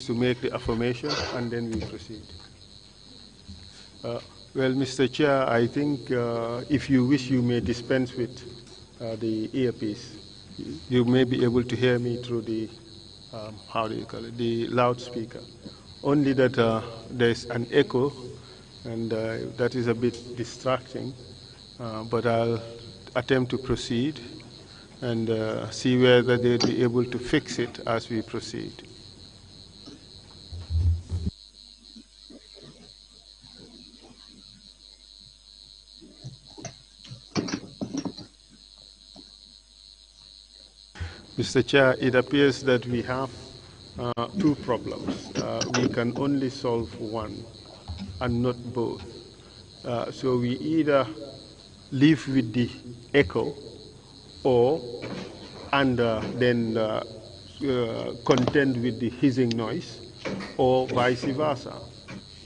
to make the affirmation, and then we proceed. Well, Mr. Chair, I think if you wish, you may dispense with the earpiece. You may be able to hear me through the, how do you call it, the loudspeaker. Only that there's an echo, and that is a bit distracting, but I'll attempt to proceed and see whether they'll be able to fix it as we proceed. Mr. Chair, it appears that we have two problems. We can only solve one and not both. So we either live with the echo or then contend with the hissing noise, or vice versa.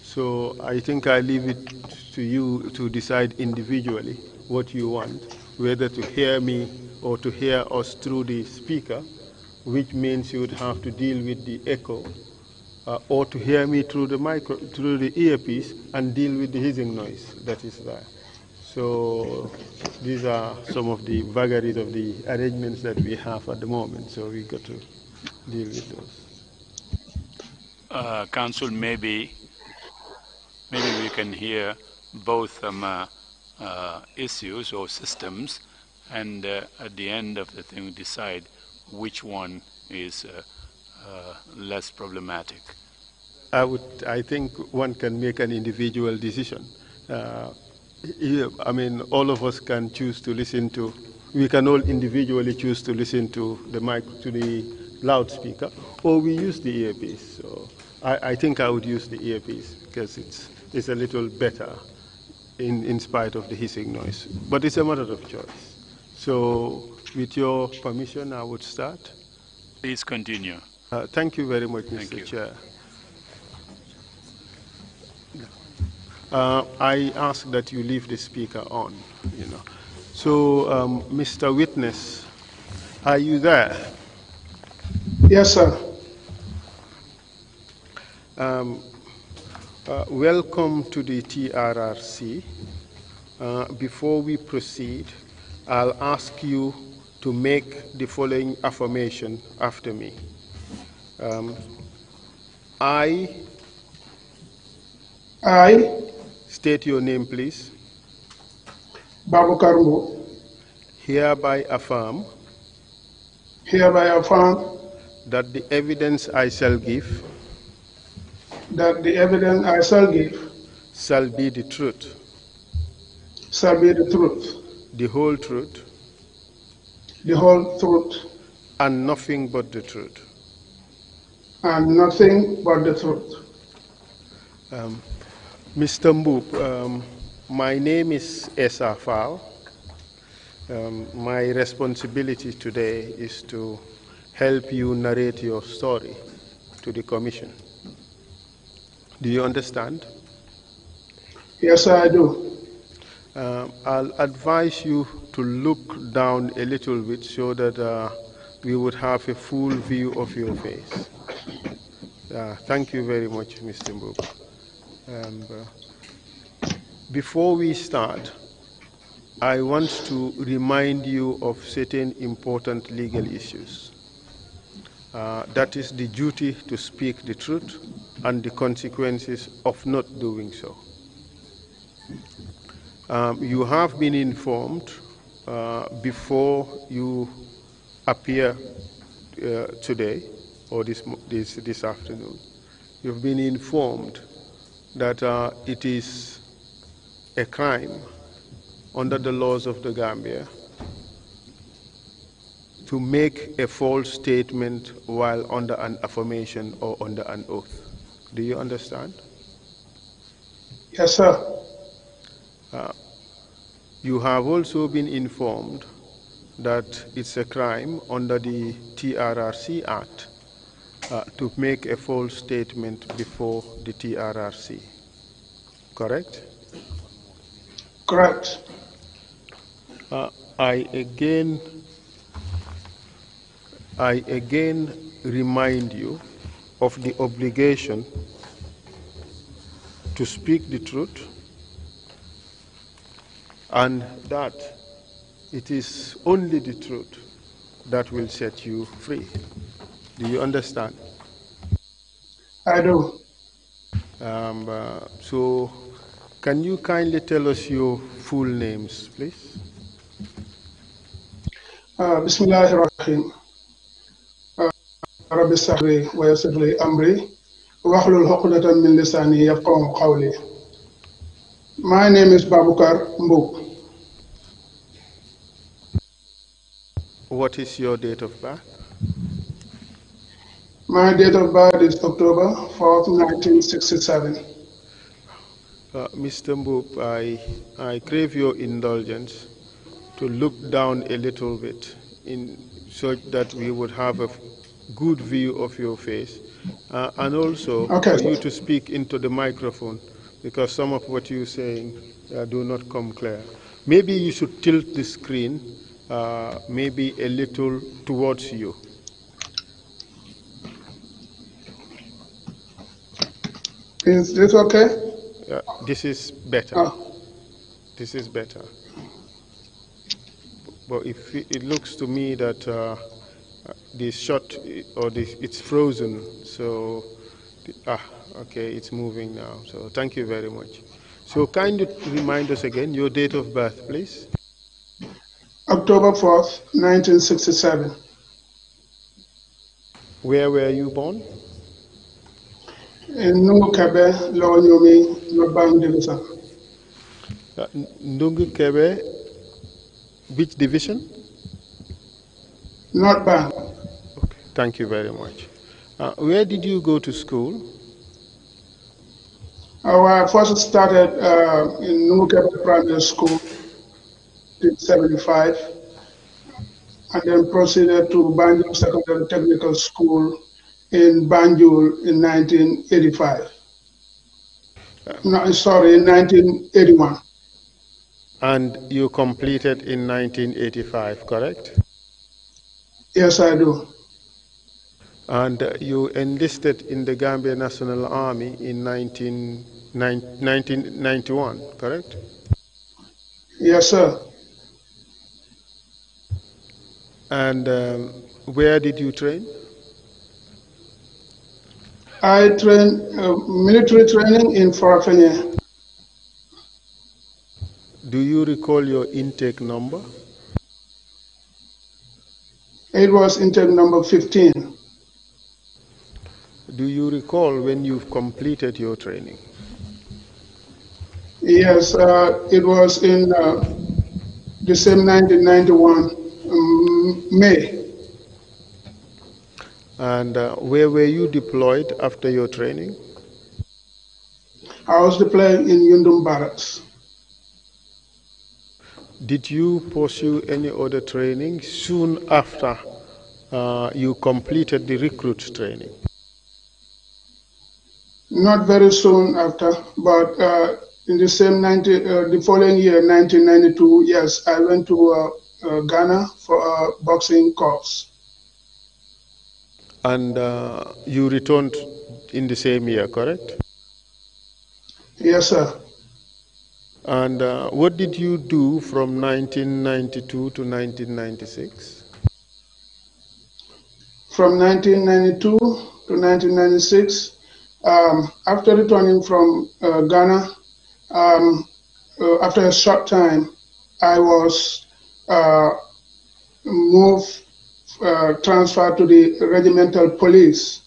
So I think I leave it to you to decide individually what you want, whether to hear me or to hear us through the speaker, which means you would have to deal with the echo, or to hear me through the earpiece and deal with the hissing noise that is there. So these are some of the vagaries of the arrangements that we have at the moment. So we got to deal with those. Council, maybe we can hear both issues or systems, and at the end of the thing decide which one is less problematic. I think one can make an individual decision. I mean, all of us can choose to listen to, we can all individually choose to listen to the mic, to the loudspeaker, or we use the earpiece. So I think I would use the earpiece because it's a little better in spite of the hissing noise. But it's a matter of choice. So with your permission, I would start. Please continue. Thank you very much, Mr. Chair. I ask that you leave the speaker on, you know. So, Mr. Witness, are you there? Yes, sir. Welcome to the TRRC. Before we proceed, I'll ask you to make the following affirmation after me. I state your name, please. Babu Karbo. Hereby affirm. Hereby affirm. That the evidence I shall give. That the evidence I shall give. Shall be the truth. Shall be the truth. The whole truth. The whole truth. And nothing but the truth. And nothing but the truth. Mr. Mboop, my name is Esa Fal. My responsibility today is to help you narrate your story to the Commission. Do you understand? Yes, I do. I'll advise you to look down a little bit so that we would have a full view of your face. Thank you very much, Mr. Mboop. Before we start, I want to remind you of certain important legal issues. That is the duty to speak the truth and the consequences of not doing so. You have been informed before you appear today or this afternoon. You've been informed that it is a crime under the laws of the Gambia to make a false statement while under an affirmation or under an oath. Do you understand? Yes, sir. You have also been informed that it's a crime under the TRRC Act to make a false statement before the TRRC. Correct? Correct. I again remind you of the obligation to speak the truth, and that it is only the truth that will set you free. Do you understand? I do. So can you kindly tell us your full names, please? Bismillahirrahmanirrahim. Rabbi Sahri wa yassir li amri wahlul uqdatan min lisani yafqahu qawli. My name is Babukar Mbuk. What is your date of birth? My date of birth is October 4th, 1967. Mr. Mbuk, I crave your indulgence to look down a little bit so that we would have a good view of your face, and also Okay, for you sir. to speak into the microphone, because some of what you're saying do not come clear. Maybe you should tilt the screen maybe a little towards you. Is this okay? This is better. Oh, This is better. But if it looks to me that the shot or it's frozen, so okay, it's moving now. So thank you very much. So kindly remind us again your date of birth, please. October 4th, 1967. Where were you born? In Nungu Kebe, Lower Nyomi, North Bank Division. Ndungu Kebe, which division? North Bank. Okay, thank you very much. Where did you go to school? I first started in Nungu Kebe Primary School in 75, and then proceeded to Banjul Secondary Technical School in Banjul in 1985. No, sorry, in 1981. And you completed in 1985, correct? Yes, I do. And you enlisted in the Gambia National Army in 1991, correct? Yes, sir. And where did you train? I trained military training in Farafenye. Do you recall your intake number? It was intake number 15. Do you recall when you completed your training? Yes, it was in the same 1991 May. And where were you deployed after your training? I was deployed in Yundum Barracks. Did you pursue any other training soon after you completed the recruit training? Not very soon after, but in the same the following year, 1992, yes, I went to Ghana for a boxing course. And you returned in the same year, correct? Yes, sir. And what did you do from 1992 to 1996? From 1992 to 1996, after returning from Ghana, after a short time, I was transferred to the regimental police.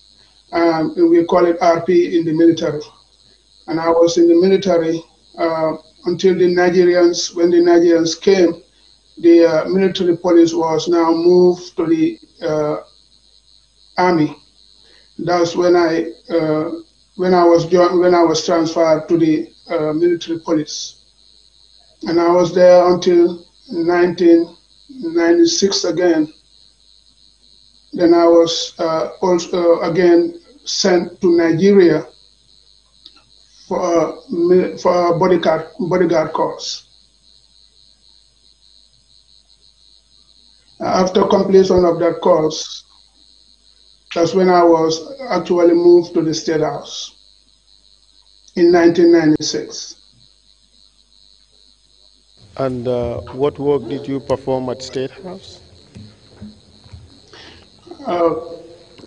We call it RP in the military. And I was in the military until the Nigerians, when the Nigerians came, the military police was now moved to the army. That's when I was transferred to the military police, and I was there until 1996 again. Then I was also again sent to Nigeria for a bodyguard course. After completion of that course, That's when I was actually moved to the State House in 1996. And what work did you perform at State House?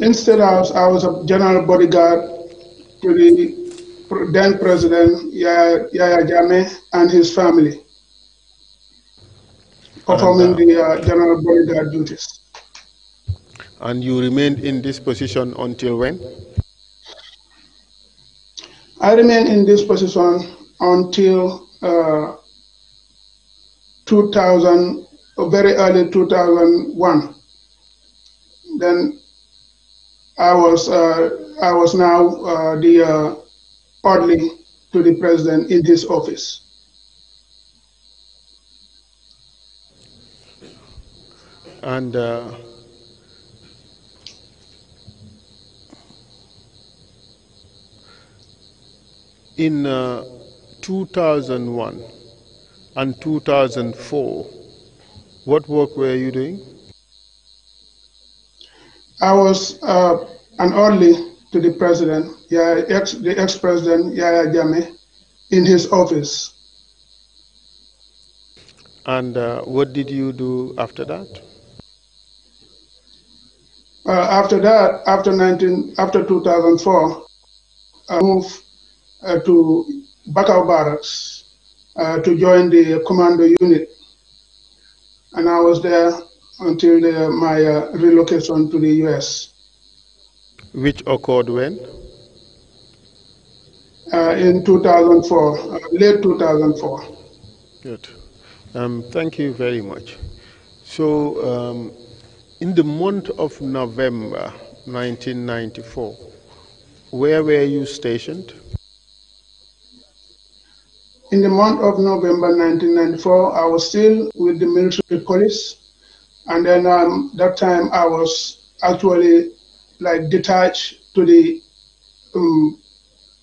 In State House, I was a general bodyguard to the then President Yahya Jammeh and his family, performing And, the general bodyguard duties. and you remained in this position until when? I remained in this position until 2000, very early 2001. Then I was now the orderly to the president in his office. And in 2001 and 2004, what work were you doing? I was an orderly to the president, the ex-president Yahya Jammeh, in his office. And what did you do after that? After that, after 2004, I moved to Bakau Barracks to join the commando unit, and I was there until my relocation to the U.S. Which occurred when? In 2004, late 2004. Good. Thank you very much. So, in the month of November 1994, where were you stationed? In the month of November 1994, I was still with the military police, and then that time I was actually like detached to the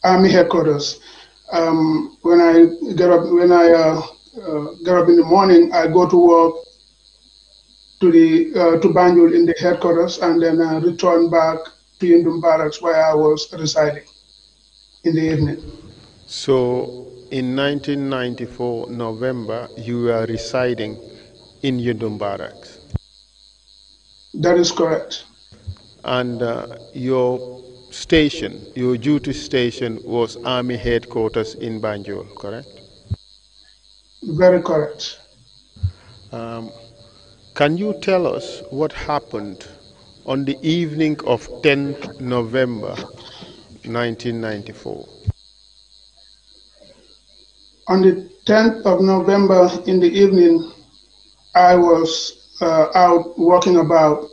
Army headquarters. When I get up in the morning, I go to work to Banjul in the headquarters, and then return back to Yundum Barracks where I was residing in the evening. So, in 1994 November, you were residing in Yundum Barracks. That is correct. And your station, your duty station was Army headquarters in Banjul, correct? Very correct. Can you tell us what happened on the evening of 10th November 1994? On the 10th of November in the evening, I was out walking about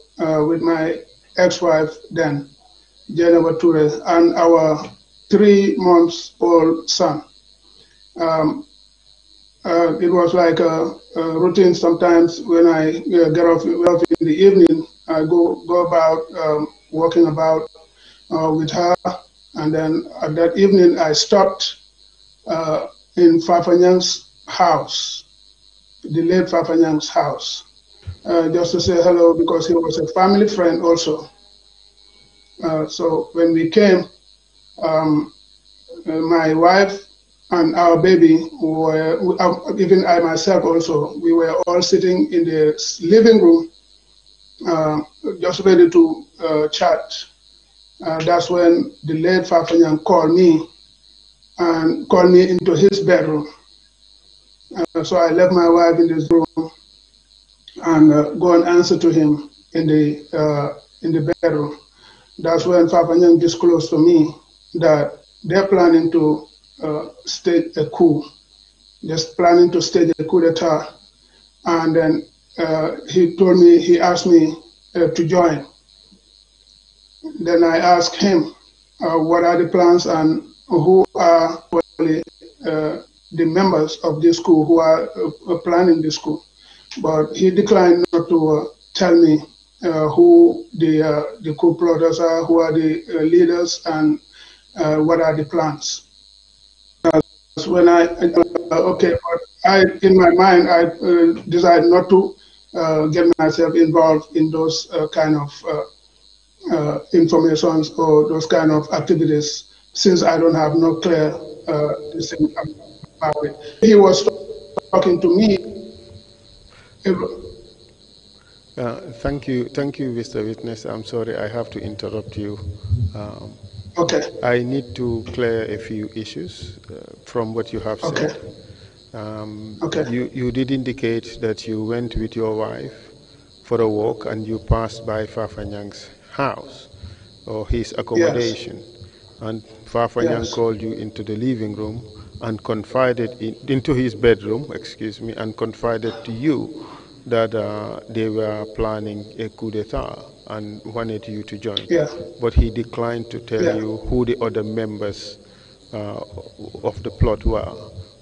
with my ex-wife then, Jennifer Ture, and our 3-month-old son. It was like a routine sometimes when I get off in the evening. I go about walking about with her, and then at that evening I stopped in Fafanyang's house, the late Fafanyang's house, just to say hello because he was a family friend also. So when we came, my wife and our baby were, even I myself also, we were all sitting in the living room, just ready to chat. That's when the late Fafanyang called me into his bedroom. So I left my wife in this room and go and answer to him in the bedroom. That's when Fafanyang disclosed to me that they're planning to stage a coup, just planning to stage a coup d'etat. And then he asked me to join. Then I asked him, what are the plans and who are the members of this coup who are planning this coup. But he declined not to tell me who the coup plotters are, who are the leaders, and what are the plans. That's when okay, but in my mind, I decided not to get myself involved in those kind of information or those kind of activities, since I don't have no clear decision about it. He was talking to me. Thank you, Mr. Witness. I'm sorry, I have to interrupt you. Okay. I need to clear a few issues from what you have Okay. said. Okay. You did indicate that you went with your wife for a walk and you passed by Fafanyang's house or his accommodation. Yes. And Fafanyang Yes. called you into the living room and confided into his bedroom, excuse me, and confided to you that they were planning a coup d'etat and wanted you to join. Yeah. But he declined to tell you who the other members of the plot were.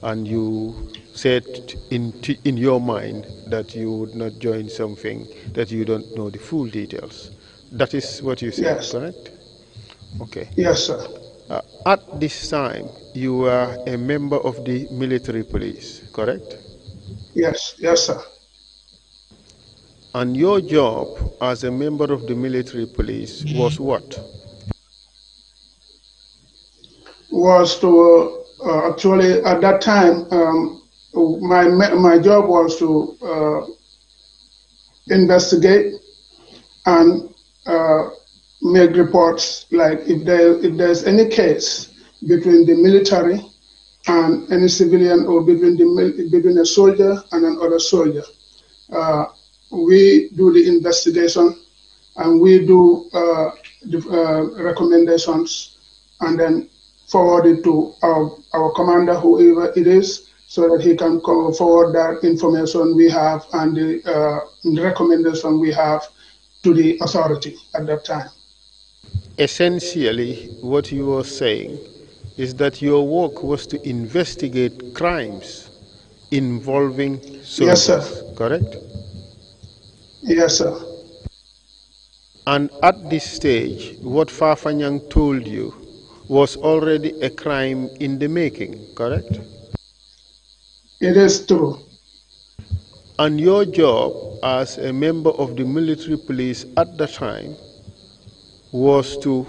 And you said in your mind that you would not join something that you don't know the full details. That is what you said, Yes. correct? Okay. Yes, sir. At this time, you were a member of the military police, correct? Yes. Yes, sir. And your job as a member of the military police was what? Was to actually at that time my job was to investigate and make reports, like if there's any case between the military and any civilian, or between a soldier and another soldier. We do the investigation and we do the recommendations, and then forward it to our commander, whoever it is, so that he can forward that information we have and the recommendation we have to the authority at that time. Essentially, what you were saying is that your work was to investigate crimes involving soldiers, yes, sir. Correct? Yes, sir. And at this stage, what Fafanyang told you was already a crime in the making, correct? It is true. And your job as a member of the military police at the time was to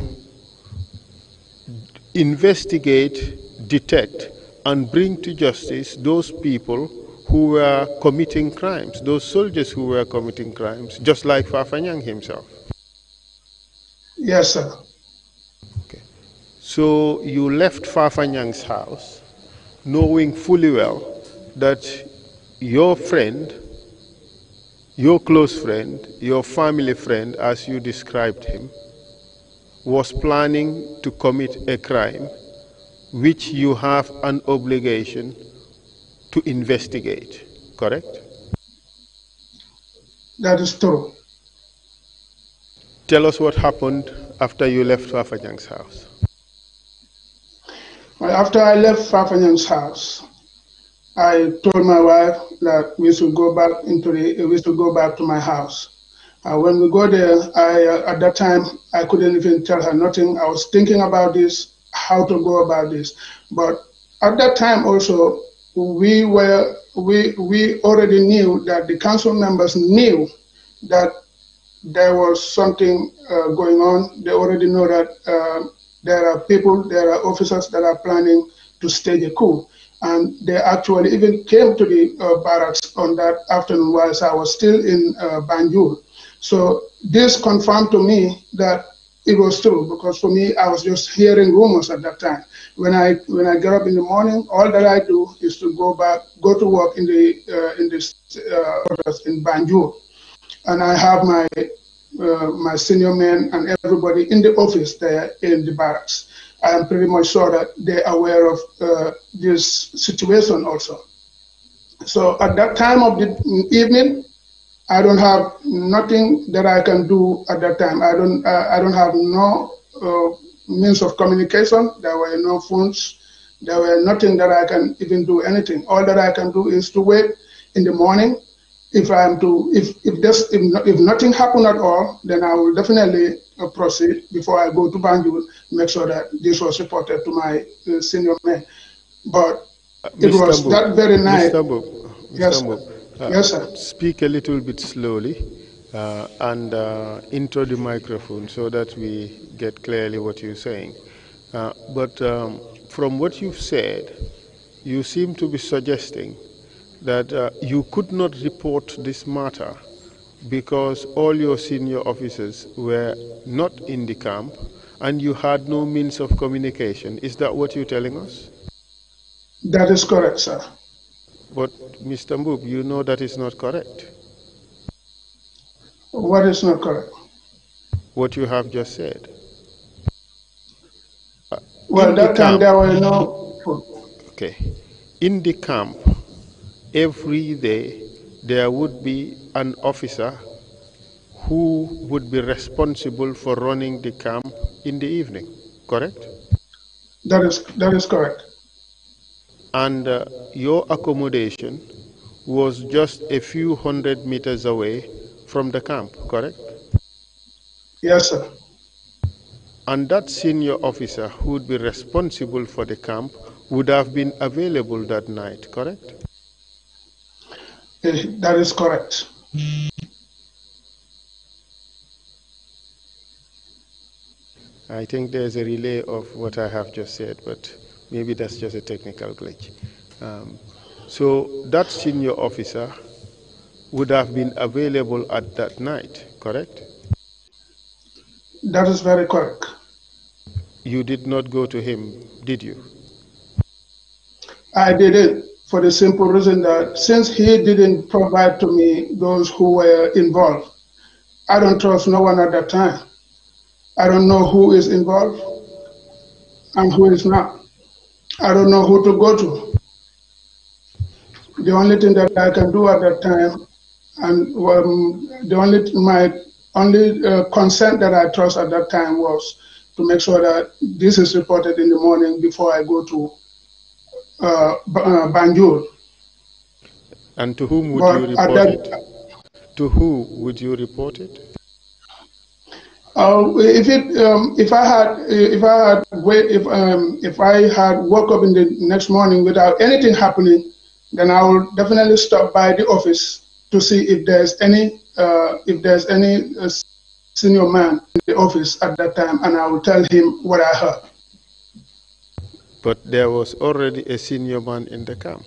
investigate, detect, and bring to justice those people who were committing crimes, those soldiers who were committing crimes, just like Fafanyang himself. Yes, sir. Okay. So you left Fafanyang's house knowing fully well that your friend, your close friend, your family friend, as you described him, was planning to commit a crime which you have an obligation to investigate, correct? That is true. Tell us what happened after you left Fafanyang's house. Well, after I left Fafanyang's house, I told my wife that we should go back to my house. When we go there, at that time I couldn't even tell her nothing. I was thinking about this, how to go about this. But at that time also, we already knew that the council members knew that there was something going on. They already know that there are officers that are planning to stage a coup. And they actually even came to the barracks on that afternoon whilst I was still in Banjul. So this confirmed to me that it was true, because for me, I was just hearing rumors at that time. When I get up in the morning, all that I do is to go to work in Banjul, and I have my senior men and everybody in the office there in the barracks. I am pretty much sure that they're aware of this situation also. So at that time of the evening, I don't have nothing that I can do at that time. I don't have no means of communication. There were no phones. There were nothing that I can even do anything. All that I can do is to wait in the morning. If nothing happened at all, then I will definitely proceed before I go to Banjul, make sure that this was reported to my senior men. But it was that very night. Mr. Yes, Mbub, yes, sir. speak a little bit slowly. and into the microphone so that we get clearly what you're saying. But from what you've said, you seem to be suggesting that you could not report this matter because all your senior officers were not in the camp and you had no means of communication. Is that what you're telling us? That is correct, sir. But Mr. Mbub, you know that is not correct. What is not correct? What you have just said. Well, that time there were no food. Okay. In the camp, every day there would be an officer who would be responsible for running the camp in the evening, correct? That is correct. And your accommodation was just a few hundred meters away from the camp, correct? Yes, sir. And that senior officer who would be responsible for the camp would have been available that night, correct? That is correct. I think there's a relay of what I have just said, but maybe that's just a technical glitch. So that senior officer would have been available at that night, correct? That is very correct. You did not go to him, did you? I didn't, for the simple reason that since he didn't provide to me those who were involved, I don't trust no one at that time. I don't know who is involved and who is not. I don't know who to go to. The only thing that I can do at that time, and my only consent that I trust at that time was to make sure that this is reported in the morning before I go to Banjul. And to whom would you report it? To who would you report it? If I had woke up in the next morning without anything happening, then I will definitely stop by the office to see if there's any senior man in the office at that time, and I will tell him what I heard. But there was already a senior man in the camp.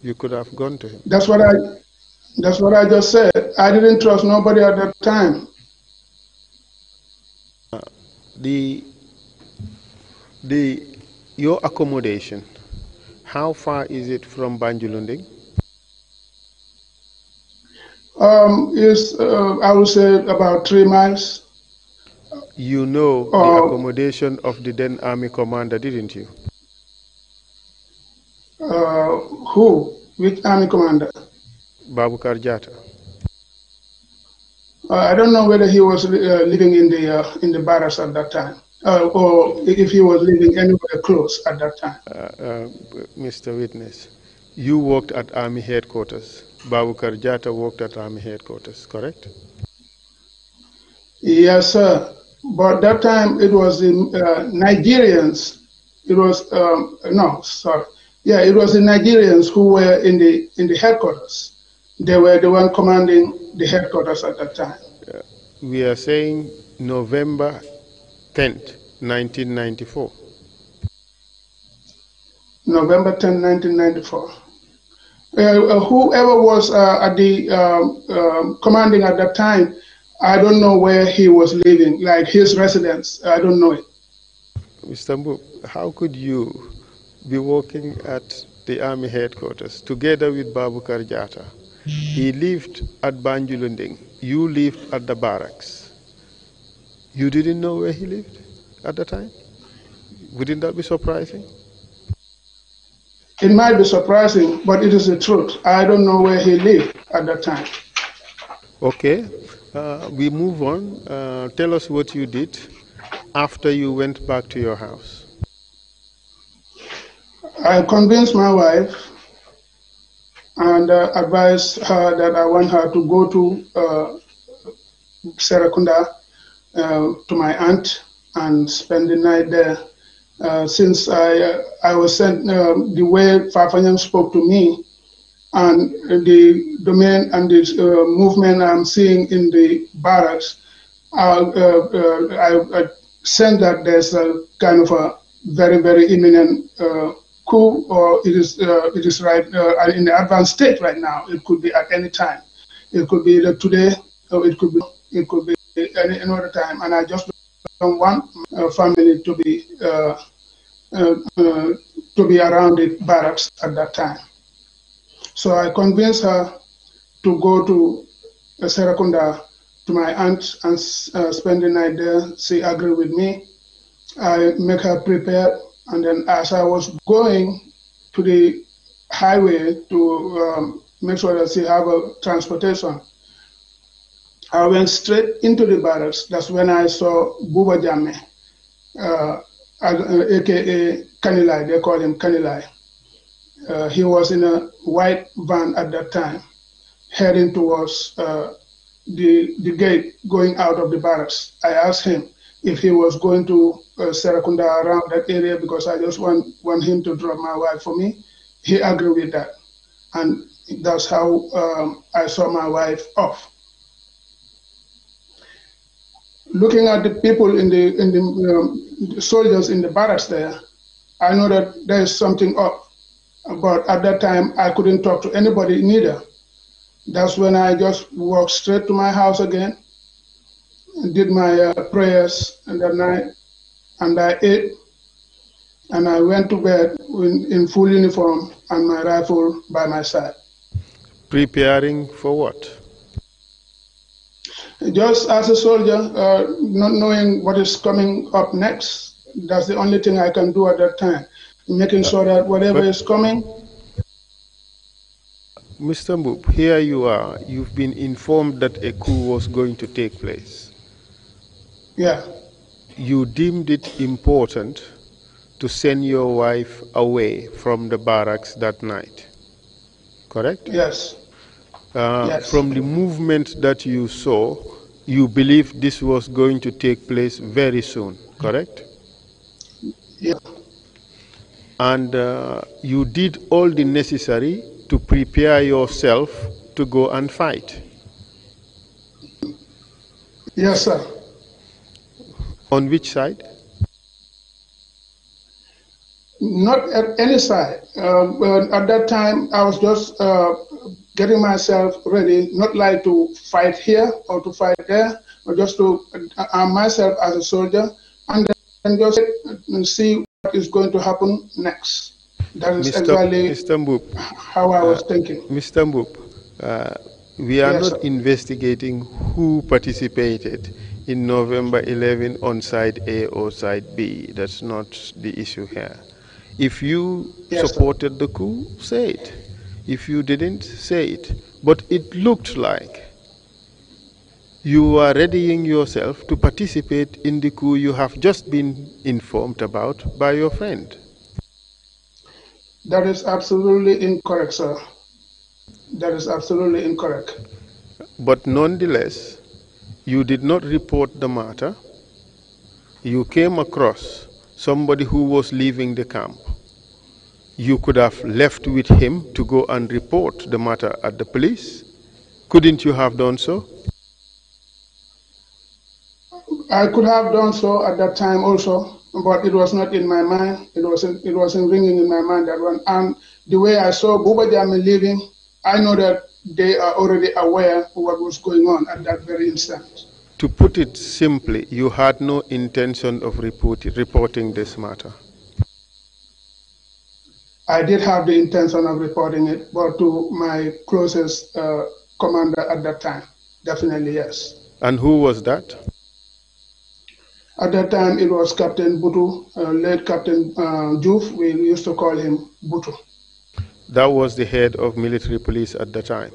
You could have gone to him. That's what I just said. I didn't trust nobody at that time. Your accommodation, how far is it from Banjulunding? I would say about 3 miles. You know the accommodation of the then army commander, didn't you? Who? Which army commander? Babukar Jatta. I don't know whether he was living in the barracks at that time, or if he was living anywhere close at that time. Mr. Witness, you worked at Army headquarters. Babukar Jatta worked at Army headquarters, correct? Yes, sir. But that time it was the Nigerians. It was no, sorry. Yeah, it was the Nigerians who were in the headquarters. They were the one commanding the headquarters at that time. We are saying November 10th, 1994. November 10, 1994. Whoever was at the commanding at that time, I don't know where he was living, like his residence. I don't know it. Mr. Mbub, how could you be working at the army headquarters together with Babukar Jatta? He lived at Banjulunding. You lived at the barracks. You didn't know where he lived at the time? Wouldn't that be surprising? It might be surprising, but it is the truth. I don't know where he lived at that time. Okay, we move on. Tell us what you did after you went back to your house. I convinced my wife and advised her that I want her to go to Serakunda to my aunt and spend the night there. Since I was sent, the way Fafanyam spoke to me, and the domain and the movement I'm seeing in the barracks, I sense that there's a kind of a very, very imminent coup, or it is right in the advanced state right now. It could be at any time. It could be either today, or it could be any other time. And I just don't want family to be around the barracks at that time. So I convinced her to go to Serakunda to my aunt and spend the night there. She agreed with me. I make her prepare, and then as I was going to the highway to make sure that she have a transportation, I went straight into the barracks. That's when I saw Buba Jame, aka Kanilai. They call him Kanilai. He was in a white van at that time, heading towards the gate going out of the barracks. I asked him if he was going to Serakunda, around that area, because I just want him to drop my wife for me. He agreed with that, and that's how I saw my wife off. Looking at the people in the soldiers in the barracks there, I know that there is something up. But at that time, I couldn't talk to anybody neither. That's when I just walked straight to my house again, did my prayers that night, and I ate, and I went to bed in full uniform and my rifle by my side. Preparing for what? Just as a soldier, not knowing what is coming up next. That's the only thing I can do at that time. Making sure that whatever is coming. Mr. Mbub, here you are. You've been informed that a coup was going to take place. Yeah. You deemed it important to send your wife away from the barracks that night, correct? Yes. Yes. From the movement that you saw, you believed this was going to take place very soon, correct? Yeah. And you did all the necessary to prepare yourself to go and fight. Yes, sir. On which side? Not at any side. At that time, I was just getting myself ready, not like to fight here or to fight there, but just to arm myself as a soldier and then just see what is going to happen next. That is exactly how I was thinking. Mr. Mbub, we are Yes, not sir. investigating who participated in November 11 on side A or side B. That's not the issue here. If you supported the coup, say it. If you didn't, say it. But it looked like you are readying yourself to participate in the coup you have just been informed about by your friend. That is absolutely incorrect, sir. That is absolutely incorrect. But nonetheless, you did not report the matter. You came across somebody who was leaving the camp. You could have left with him to go and report the matter at the police. Couldn't you have done so? I could have done so at that time also, but it was not in my mind. It wasn't ringing in my mind that one. And the way I saw Buba Jammeh leaving, I know that they are already aware of what was going on at that very instant. To put it simply, you had no intention of reporting this matter. I did have the intention of reporting it, but to my closest commander at that time, definitely yes. And who was that? At that time, it was Captain Butu, late Captain Juf. We used to call him Butu. That was the head of military police at the time?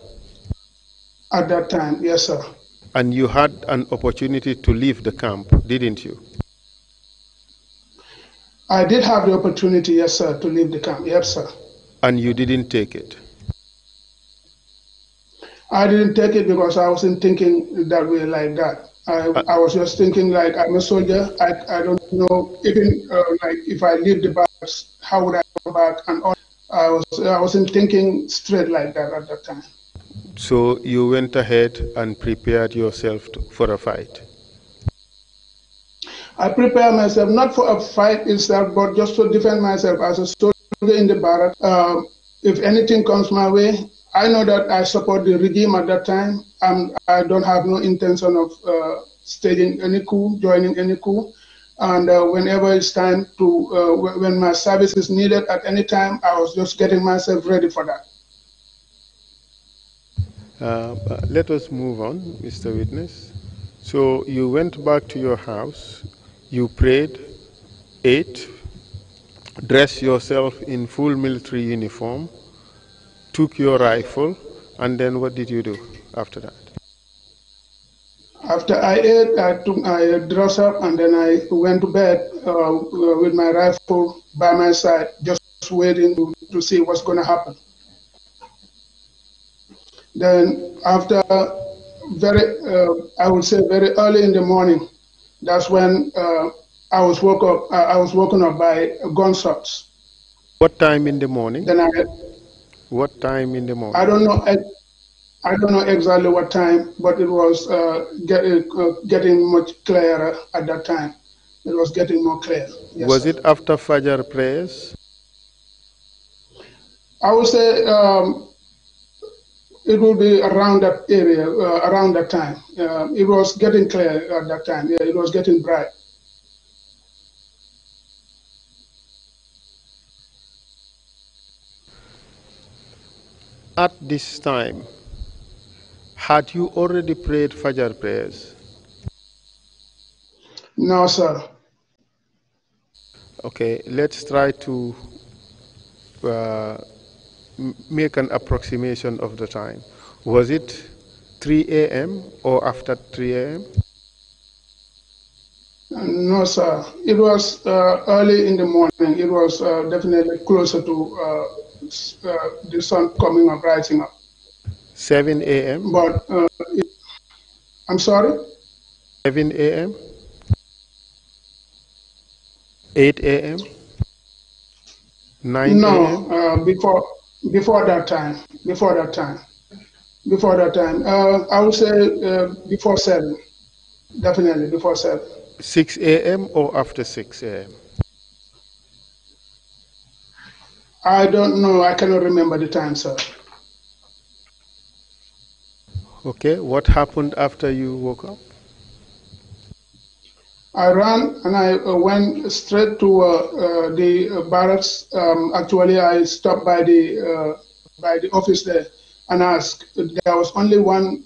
At that time, yes, sir. And you had an opportunity to leave the camp, didn't you? I did have the opportunity, yes, sir, to leave the camp, yes, sir. And you didn't take it? I didn't take it because I wasn't thinking that way like that. I was just thinking like, I'm a soldier. I don't know, even like if I leave the barracks, how would I go back and all. I wasn't thinking straight like that at that time. So you went ahead and prepared yourself for a fight. I prepared myself not for a fight itself, but just to defend myself as a soldier in the barrack. If anything comes my way, I know that I support the regime at that time. I don't have no intention of staging any coup, joining any coup. And whenever it's time to, when my service is needed at any time, I was just getting myself ready for that. Let us move on, Mr. Witness. So you went back to your house, you prayed, ate, dressed yourself in full military uniform, took your rifle, and then what did you do after that? After I ate, I dressed up and then I went to bed with my rifle by my side, just waiting to see what's going to happen. Then after I would say very early in the morning, that's when I was woken up by gunshots. What time in the morning? Then What time in the morning? I don't know exactly what time, but it was getting much clearer at that time. It was getting more clear. Yes, was sir. it after Fajr prayers? I would say it would be around that area, around that time. It was getting clear at that time. Yeah, it was getting bright. At this time, had you already prayed Fajr prayers? No, sir. Okay, let's try to make an approximation of the time. Was it 3 a.m. or after 3 a.m.? No, sir. It was early in the morning. It was definitely closer to the sun coming up, rising up. 7 a.m.? But I'm sorry? 7 a.m.? 8 a.m.? 9 a.m.? No, before that time. I would say before 7. Definitely before 7. 6 a.m. or after 6 a.m.? I don't know. I cannot remember the time, sir. Okay, what happened after you woke up? I ran and I went straight to the barracks. Actually, I stopped by the office there and asked. There was only one,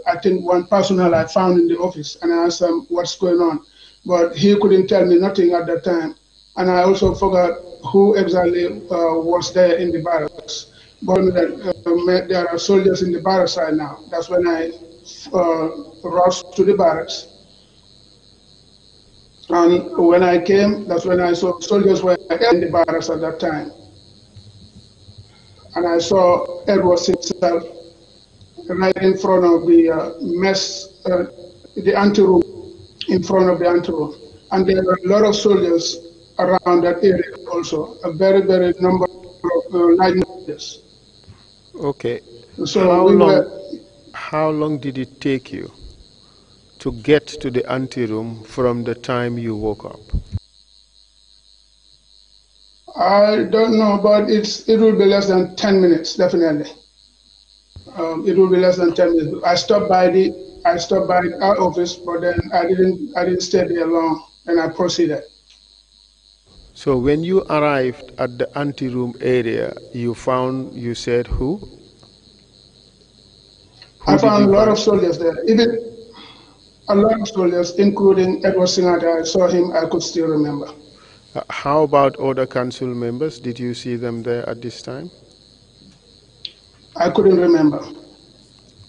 I think, one personnel I found in the office, and I asked him what's going on, but he couldn't tell me nothing at that time. And I also forgot who exactly was there in the barracks. But that there are soldiers in the barracks right now. That's when I rushed to the barracks. And when I came, that's when I saw soldiers were in the barracks at that time. And I saw Edward himself right in front of the mess, the anteroom, in front of the anteroom. And there were a lot of soldiers around that area also, a very, very number of large soldiers. Okay. So how long did it take you to get to the anteroom from the time you woke up? I don't know, but it will be less than 10 minutes, definitely. It will be less than 10 minutes. I stopped by our office, but then I didn't stay there long, and I proceeded. So when you arrived at the anteroom area, you said who? I found a lot of soldiers there, even a lot of soldiers, including Edward Singata. I saw him, I could still remember. How about other council members? Did you see them there at this time? I couldn't remember.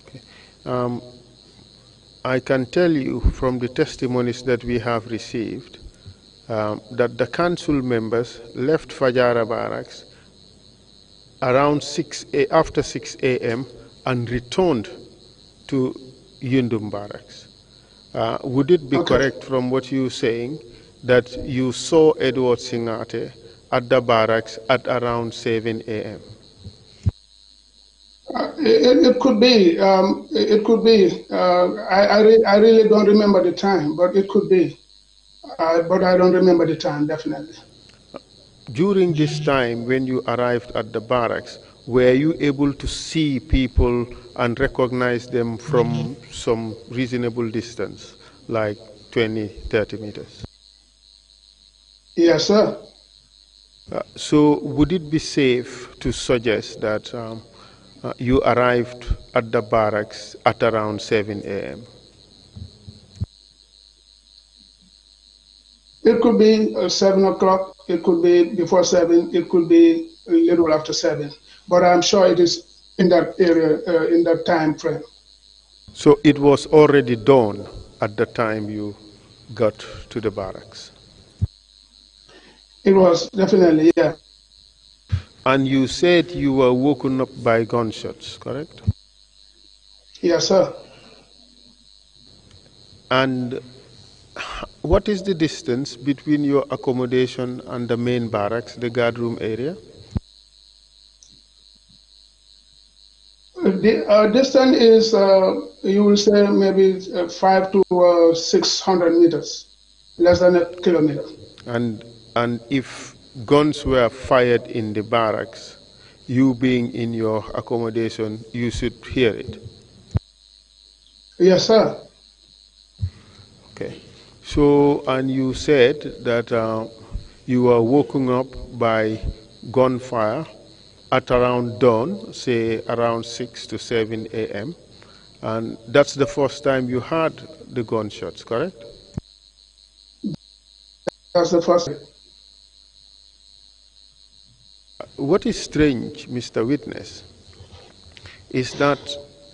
Okay. I can tell you from the testimonies that we have received that the council members left Fajara Barracks around after 6 a.m. and returned to Yundum Barracks. Would it be correct from what you're saying that you saw Edward Singate at the barracks at around 7 a.m.? It could be. It could be. I really don't remember the time, but it could be. But I don't remember the time, definitely. During this time, when you arrived at the barracks, were you able to see people and recognize them from some reasonable distance, like 20, 30 meters? Yes, sir. So would it be safe to suggest that you arrived at the barracks at around 7 a.m.? It could be 7 o'clock. It could be before 7. It could be a little after 7. But I'm sure it is in that area, in that time frame. So it was already dawn at the time you got to the barracks? It was definitely, yeah. And you said you were woken up by gunshots, correct? Yes, sir. And what is the distance between your accommodation and the main barracks, the guard room area? The distance is, you will say, maybe 5 to 600 meters, less than a kilometer. And if guns were fired in the barracks, you being in your accommodation, you should hear it? Yes, sir. Okay. So, and you said that you were woken up by gunfire at around dawn, say around 6 to 7 a.m. And that's the first time you heard the gunshots, correct? That's the first. What is strange, Mr. Witness, is that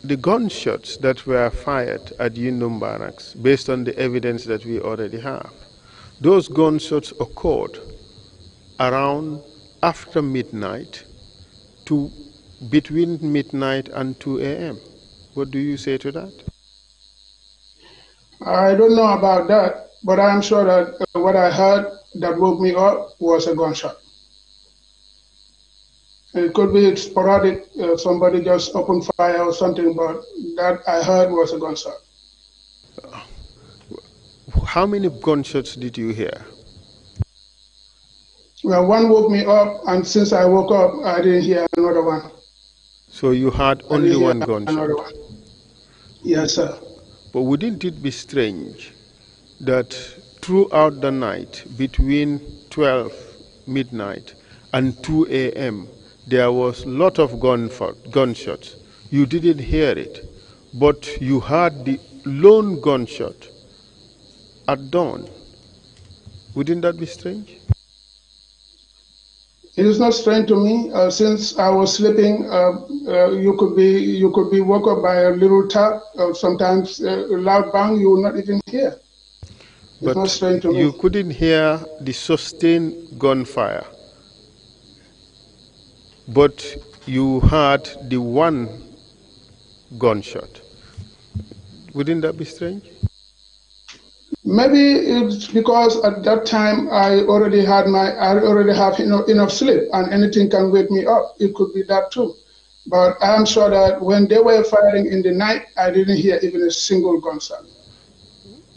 the gunshots that were fired at Yundum Barracks, based on the evidence that we already have, those gunshots occurred around after midnight to between midnight and 2 a.m. What do you say to that? I don't know about that, but I'm sure that what I heard that woke me up was a gunshot. It could be sporadic, somebody just opened fire or something, but that I heard was a gunshot. How many gunshots did you hear? Well, one woke me up, and since I woke up, I didn't hear another one. So you heard only one gunshot? One. Yes, sir. But wouldn't it be strange that throughout the night, between 12 midnight and 2 a.m., there was a lot of gunshots? You didn't hear it, but you heard the lone gunshot at dawn. Wouldn't that be strange? It is not strange to me. Since I was sleeping, you could be woke up by a little tap. Sometimes a loud bang you will not even hear. It's not strange to me. You couldn't hear the sustained gunfire, but you heard the one gunshot. Wouldn't that be strange? Maybe it's because at that time I already have enough sleep, and anything can wake me up. It could be that too. But I'm sure that when they were firing in the night, I didn't hear even a single gunshot.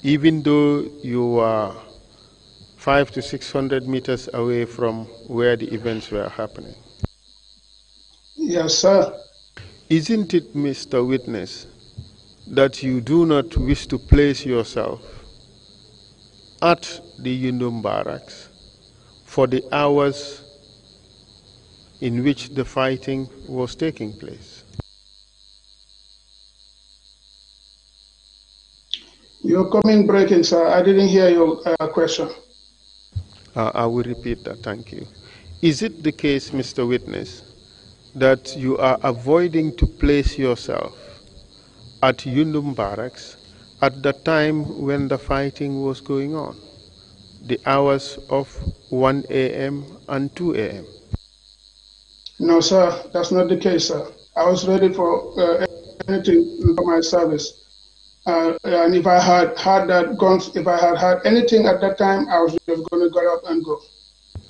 Even though you were 500 to 600 meters away from where the events were happening? Yes, sir. Isn't it, Mr. Witness, that you do not wish to place yourself at the Yundum Barracks for the hours in which the fighting was taking place? You're coming breaking, sir. I didn't hear your question. I will repeat that, thank you. Is it the case, Mr. Witness, that you are avoiding to place yourself at Yundum Barracks at the time when the fighting was going on, the hours of 1 a.m. and 2 a.m.? No, sir, that's not the case, sir. I was ready for anything for my service. And if I had heard that guns, if I had heard anything at that time, I was just going to get up and go.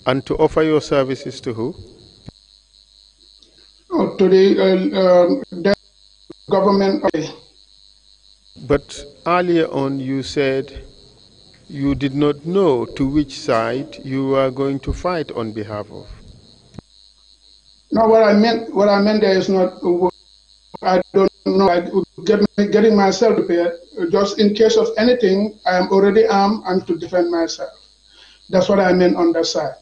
And to offer your services to who? To the government. But earlier on you said you did not know to which side you were going to fight on behalf of. No, what I meant there is not. I don't know. Getting myself prepared, just in case of anything. I am already armed and to defend myself. That's what I meant on that side.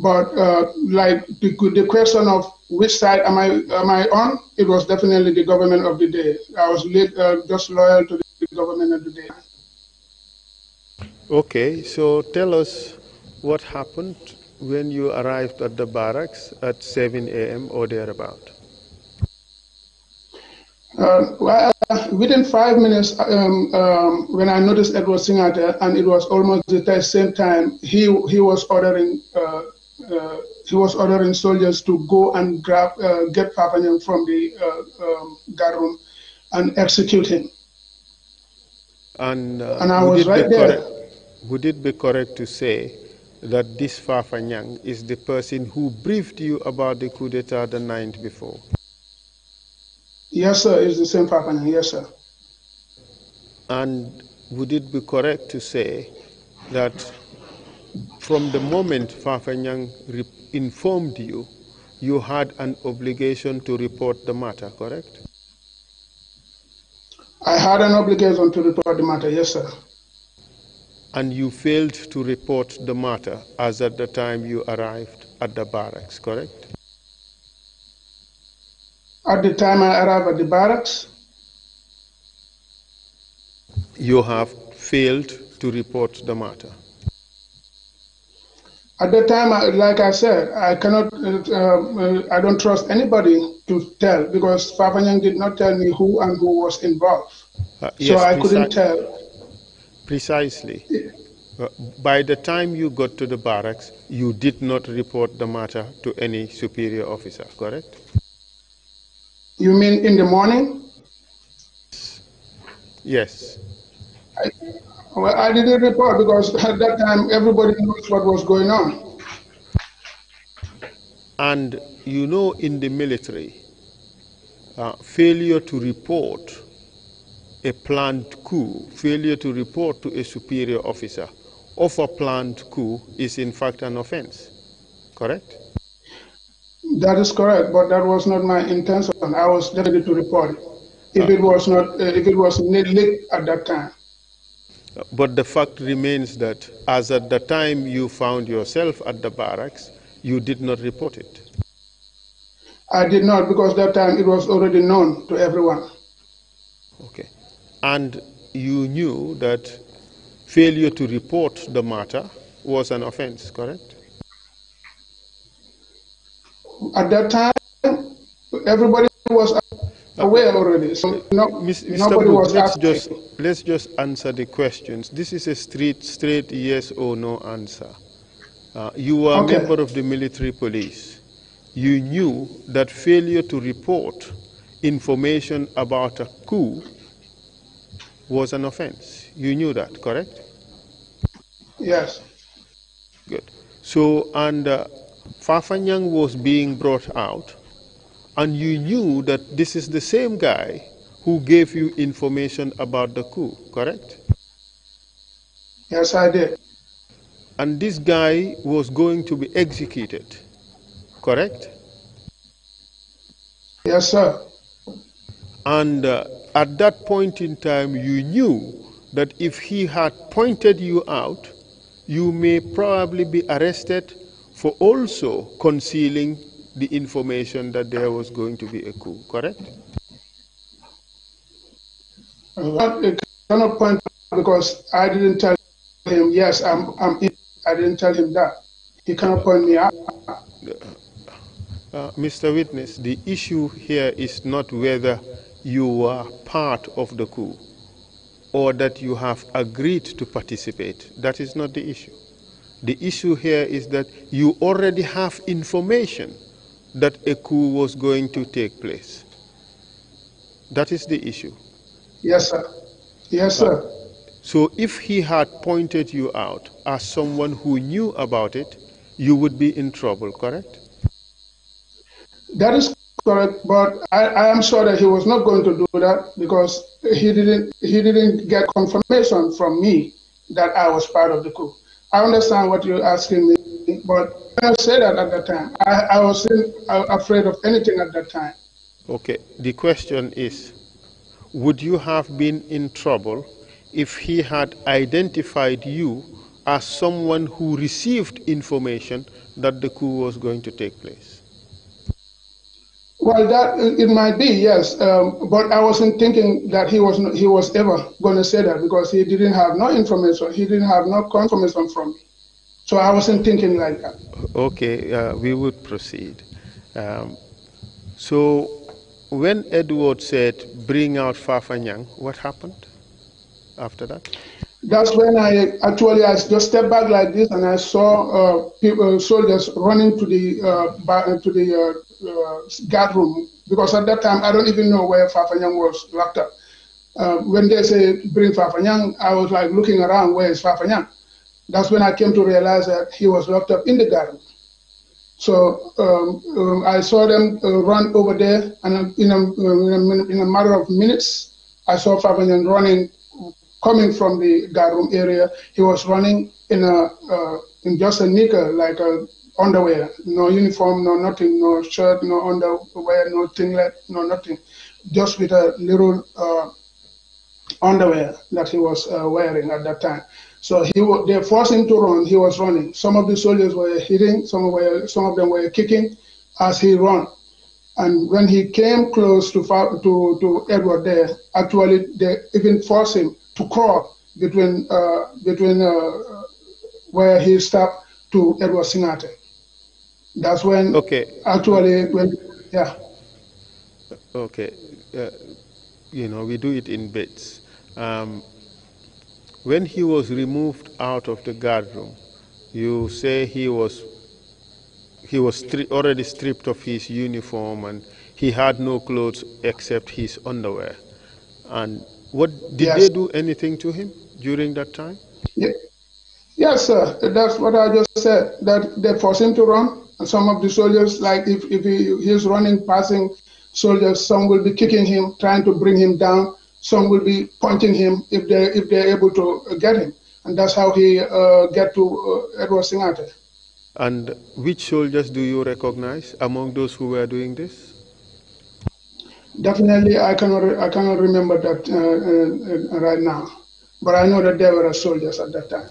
But like the question of which side am I on? It was definitely the government of the day. I was just loyal to the government of the day. Okay, so tell us what happened when you arrived at the barracks at 7 a.m. or thereabout. Well, within 5 minutes, when I noticed Edward Singate, and it was almost the same time, he was ordering soldiers to go and get Papanyang from the guard room and execute him. And I was right there. Would it be correct to say that this Fafanyang is the person who briefed you about the coup d'etat the night before? Yes, sir, it's the same Fafanyang, yes, sir. And would it be correct to say that from the moment Fafanyang informed you, you had an obligation to report the matter, correct? I had an obligation to report the matter, yes, sir. And you failed to report the matter as at the time you arrived at the barracks, correct? At the time I arrived at the barracks? You have failed to report the matter. At the time, like I said, I cannot, I don't trust anybody to tell because Fafanyang did not tell me who and who was involved. Yes, so I couldn't tell. Precisely. By the time you got to the barracks, you did not report the matter to any superior officer, correct? You mean in the morning? Yes. I didn't report because at that time everybody knows what was going on. And you know, in the military, failure to report a planned coup, failure to report to a superior officer of a planned coup is in fact an offense, correct? That is correct, but that was not my intention. I was ready to report it. If it was not, if it was leaked at that time. But the fact remains that as at the time you found yourself at the barracks, you did not report it. I did not because that time it was already known to everyone. Okay. And you knew that failure to report the matter was an offense, correct? At that time, everybody was aware already. So nobody was asking. Let's just answer the questions. This is a straight yes or no answer. You were a member of the military police. You knew that failure to report information about a coup was an offense. You knew that, correct? Yes. Good. So, and Fafanyang was being brought out, and you knew that this is the same guy who gave you information about the coup, correct? Yes, I did. And this guy was going to be executed, correct? Yes, sir. And at that point in time, you knew that if he had pointed you out, you may probably be arrested for also concealing the information that there was going to be a coup, correct? It cannot point because I didn't tell him, yes, I'm in. I didn't tell him that. He cannot point me out. Mr. Witness, the issue here is not whether you are part of the coup or that you have agreed to participate. That is not the issue. The issue here is that you already have information that a coup was going to take place. That is the issue. Yes, sir. Yes, sir. So if he had pointed you out as someone who knew about it, you would be in trouble, correct? That is correct, but I am sure that he was not going to do that because he didn't get confirmation from me that I was part of the coup. I understand what you're asking me, but I didn't say that at that time. I wasn't afraid of anything at that time. Okay, the question is, would you have been in trouble if he had identified you as someone who received information that the coup was going to take place? Well, that it might be, yes, but I wasn't thinking that he was ever going to say that because he didn't have no information. He didn't have no confirmation from me, so I wasn't thinking like that. Okay, we would proceed. So, when Edward said, "Bring out Fafanyang," what happened after that? That's when I just stepped back like this and I saw soldiers running to the guard room because at that time I don't even know where Fafanyang was locked up. When they say bring Fafanyang, I was like looking around, where is Fafanyang? That's when I came to realize that he was locked up in the guard room. So I saw them run over there, and in a matter of minutes, I saw Fafanyang running, coming from the guard room area. He was running in just a knicker, like a underwear, no uniform, no nothing, no shirt, no underwear, no singlet, no nothing, just with a little underwear that he was wearing at that time. So they forced him to run. He was running. Some of the soldiers were hitting, some of them were kicking as he ran. And when he came close to Edward there, actually they even forced him to crawl between where he stopped to Edward Singate. That's when yeah. Okay, we do it in bits. When he was removed out of the guard room, you say he was already stripped of his uniform and he had no clothes except his underwear. And what did they do anything to him during that time? Yeah. Yes, sir. That's what I just said. That they forced him to run. And some of the soldiers, like if he's running, passing soldiers, some will be kicking him, trying to bring him down. Some will be punching him if they're able to get him. And that's how he get to Edward Singate. And which soldiers do you recognize among those who were doing this? Definitely, I cannot remember that right now. But I know that there were soldiers at that time.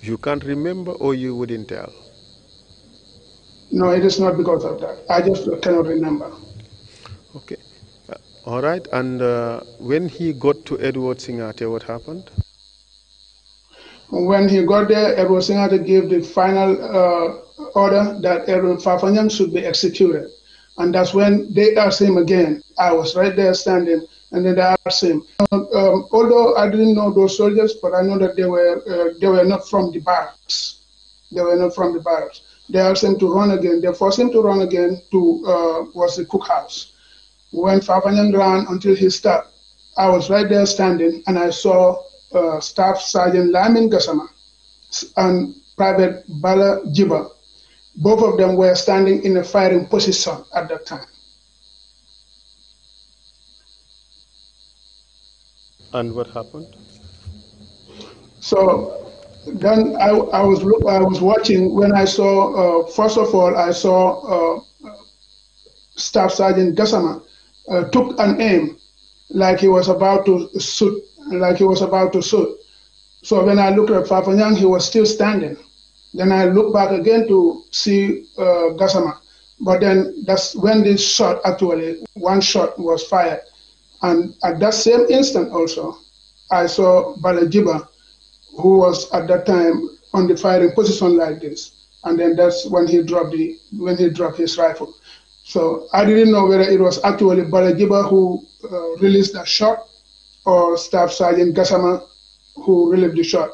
You can't remember, or you wouldn't tell? No, it is not because of that. I just cannot remember. Okay. All right. And when he got to Edward Singate, what happened? When he got there, Edward Singate gave the final order that Edward Fafanyang should be executed. And that's when they asked him again. I was right there standing, and then they asked him. Although I didn't know those soldiers, but I know that they were not from the barracks. They were not from the barracks. They asked him to run again. They forced him to run again to was the cookhouse. When Fafanyang ran until he stopped, I was right there standing, and I saw Staff Sergeant Lamin Gassama and Private Bala Jiba. Both of them were standing in a firing position at that time. And what happened? So then I was watching. When I saw, first of all, I saw Staff Sergeant Gassama took an aim like he was about to shoot. So when I looked at Fafanyang, he was still standing. Then I looked back again to see Gassama. But then that's when this shot, actually, one shot was fired. And at that same instant also, I saw Balajiba, who was at that time on the firing position like this. And then that's when he dropped his rifle. So I didn't know whether it was actually Balajiba who released that shot or Staff Sergeant Gassama who relieved the shot.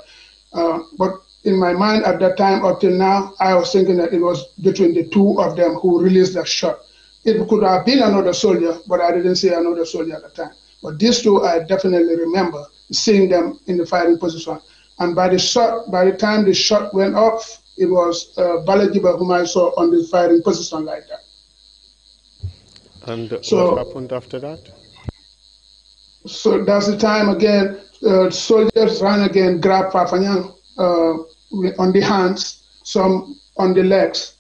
But in my mind at that time up till now, I was thinking that it was between the two of them who released that shot. It could have been another soldier, but I didn't see another soldier at the time. But these two, I definitely remember seeing them in the firing position. And by the time the shot went off, it was Balajiba whom I saw on the firing position like that. And So, what happened after that? So that's the time again, soldiers ran again, grabbed Fafanyang on the hands, some on the legs.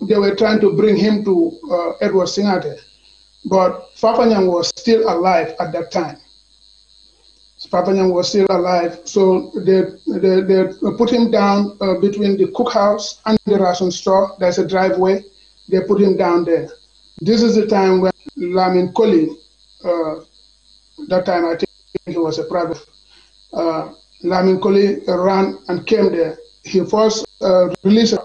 They were trying to bring him to Edward Singate, but Fafanyang was still alive at that time. Fafanyang was still alive, so they put him down between the cookhouse and the ration store. There's a driveway. They put him down there. This is the time when Lamin Koli, that time I think he was a private. Lamin Koli ran and came there. He first released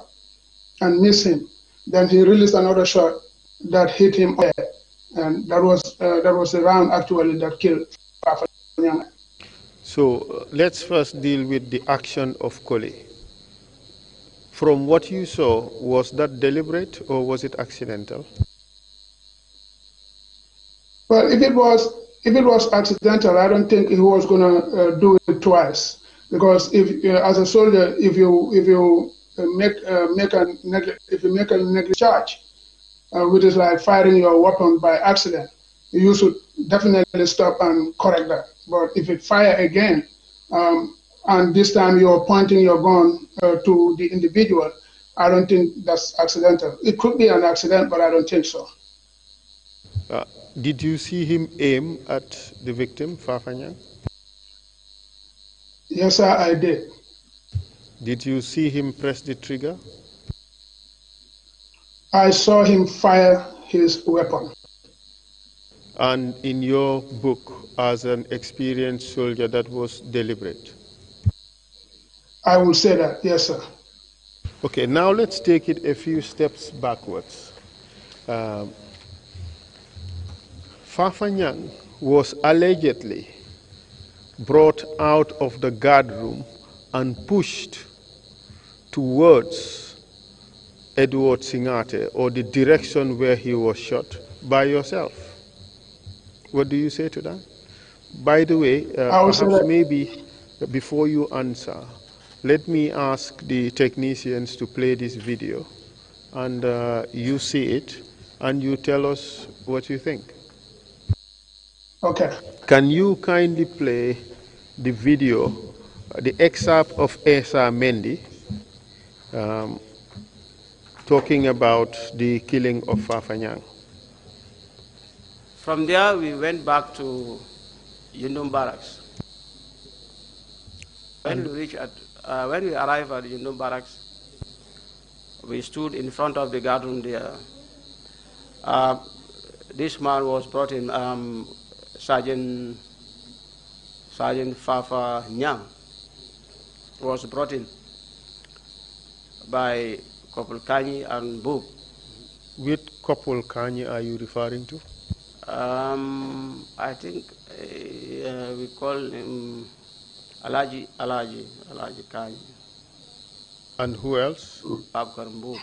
and missed him. Then he released another shot that hit him there, and that was the round actually that killed Fafanyang. So let's first deal with the action of Koli. From what you saw, was that deliberate or was it accidental? Well, if it was accidental, I don't think he was going to do it twice. Because if, as a soldier, if you make a negligent charge, which is like firing your weapon by accident, you should definitely stop and correct that. But if it fire again, and this time you're pointing your gun to the individual, I don't think that's accidental. It could be an accident, but I don't think so. Did you see him aim at the victim, Fafanyang? Yes, sir, I did. Did you see him press the trigger? I saw him fire his weapon. And in your book, as an experienced soldier, that was deliberate? I will say that, yes, sir. Okay, now let's take it a few steps backwards. Fafanyang was allegedly brought out of the guard room and pushed towards Edward Singate, or the direction where he was shot, by yourself. What do you say to that? By the way, perhaps maybe before you answer, let me ask the technicians to play this video, and you see it, and you tell us what you think. Okay. Can you kindly play the video, the excerpt of Esa Mendy, talking about the killing of Fafanyang? From there, we went back to Yundum Barracks. When we arrived at Yundum Barracks, we stood in front of the guard room there. This man was brought in, Sergeant Fafa Nyang was brought in by Corporal Kanyi and Boop. Which Corporal Kanyi are you referring to? I think we call him Alaji Kanyi. And who else? Babkar Boop.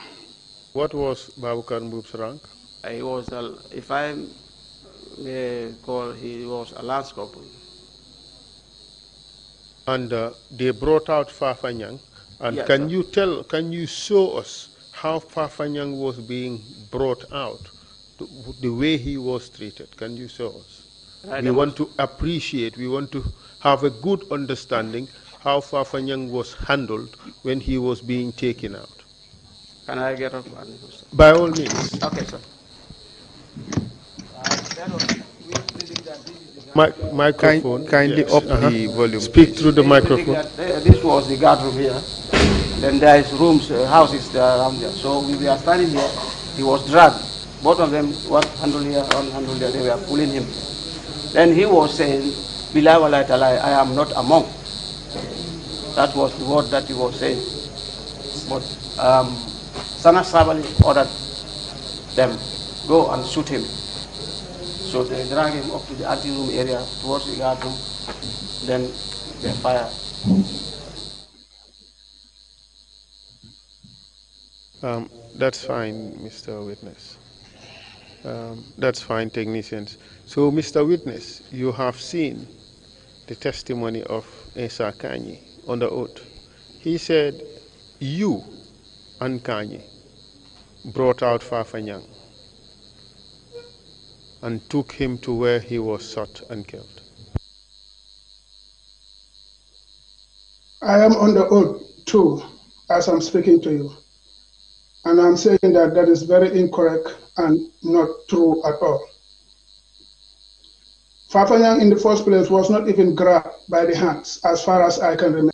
What was Babkar Boop's rank? He was, if I may call, he was a lance corporal. And they brought out Fafanyang. And yes, can you show us how Fafanyang was being brought out, the way he was treated? Can you show us? We want to appreciate, we want to have a good understanding how Fafanyang was handled when he was being taken out. Can I get off? By all means. Okay, sir. Microphone. Kindly yes. up the volume. Speak through the microphone. This was the guard room here. Then there is rooms, houses around there. So we were standing here. He was dragged. Both of them, one handle here, one handle there. They were pulling him. Then he was saying, "Bilai walai talai, I am not a monk." That was the word that he was saying. But Sana Sabali ordered them, go and shoot him. So they drag him up to the anteroom area towards the guard room. Then they fire. That's fine, Mr. Witness. That's fine, technicians. So, Mr. Witness, you have seen the testimony of Esa Kanyi on the oath. He said, you and Kanyi brought out Fafanyang and took him to where he was shot and killed? I am on the oath too, as I'm speaking to you. And I'm saying that that is very incorrect and not true at all. Fafanyang in the first place was not even grabbed by the hands, as far as I can remember.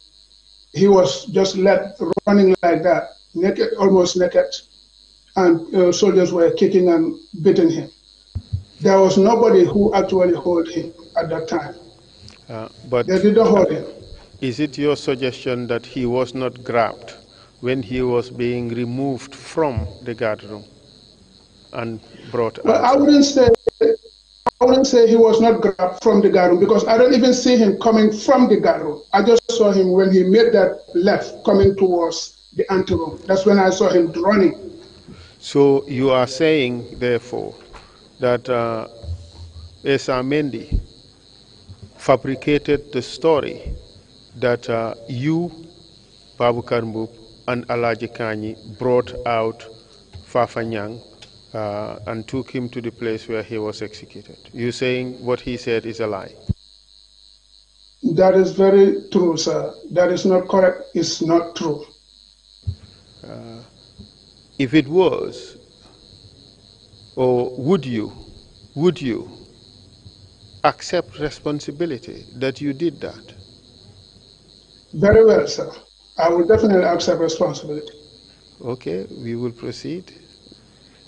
He was just left running like that, naked, almost naked, and soldiers were kicking and beating him. There was nobody who actually held him at that time. But they didn't hold him. Is it your suggestion that he was not grabbed when he was being removed from the guard room and brought out? Well, I wouldn't say he was not grabbed from the guard room, because I don't even see him coming from the guard room. I just saw him when he made that left coming towards the anteroom. That's when I saw him running. So you are saying, therefore, that Esa Mendy fabricated the story that you, Babukar Mboup, and Alaji Kanyi brought out Fafanyang and took him to the place where he was executed. You're saying what he said is a lie? That is very true, sir. That is not correct. It's not true. If it was, or would you accept responsibility that you did that? Very well, sir. I will definitely accept responsibility. Okay, we will proceed.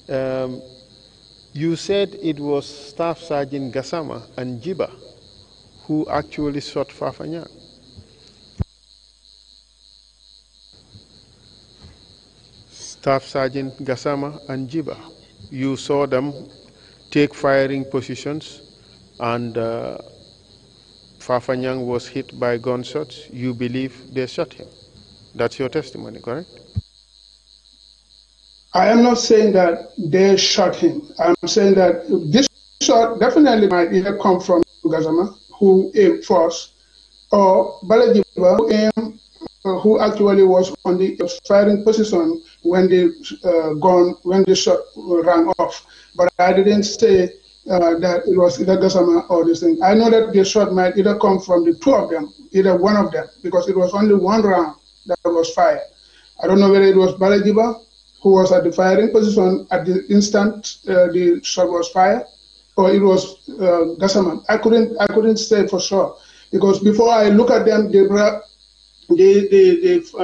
You said it was Staff Sergeant Gassama and Jiba who actually shot Fafanyang. Staff Sergeant Gassama and Jiba, you saw them take firing positions, and Fafanyang was hit by gunshots. You believe they shot him. That's your testimony, correct? I am not saying that they shot him. I'm saying that this shot definitely might either come from Gassama, who aimed first, or Balajiba, who actually was on the firing position when the shot rang off. But I didn't say that it was either Gassama or this thing. I know that the shot might either come from the two of them, either one of them, because it was only one round that was fired. I don't know whether it was Balajiba, who was at the firing position at the instant the shot was fired, or it was Gassama. I couldn't say for sure, because before I look at them, the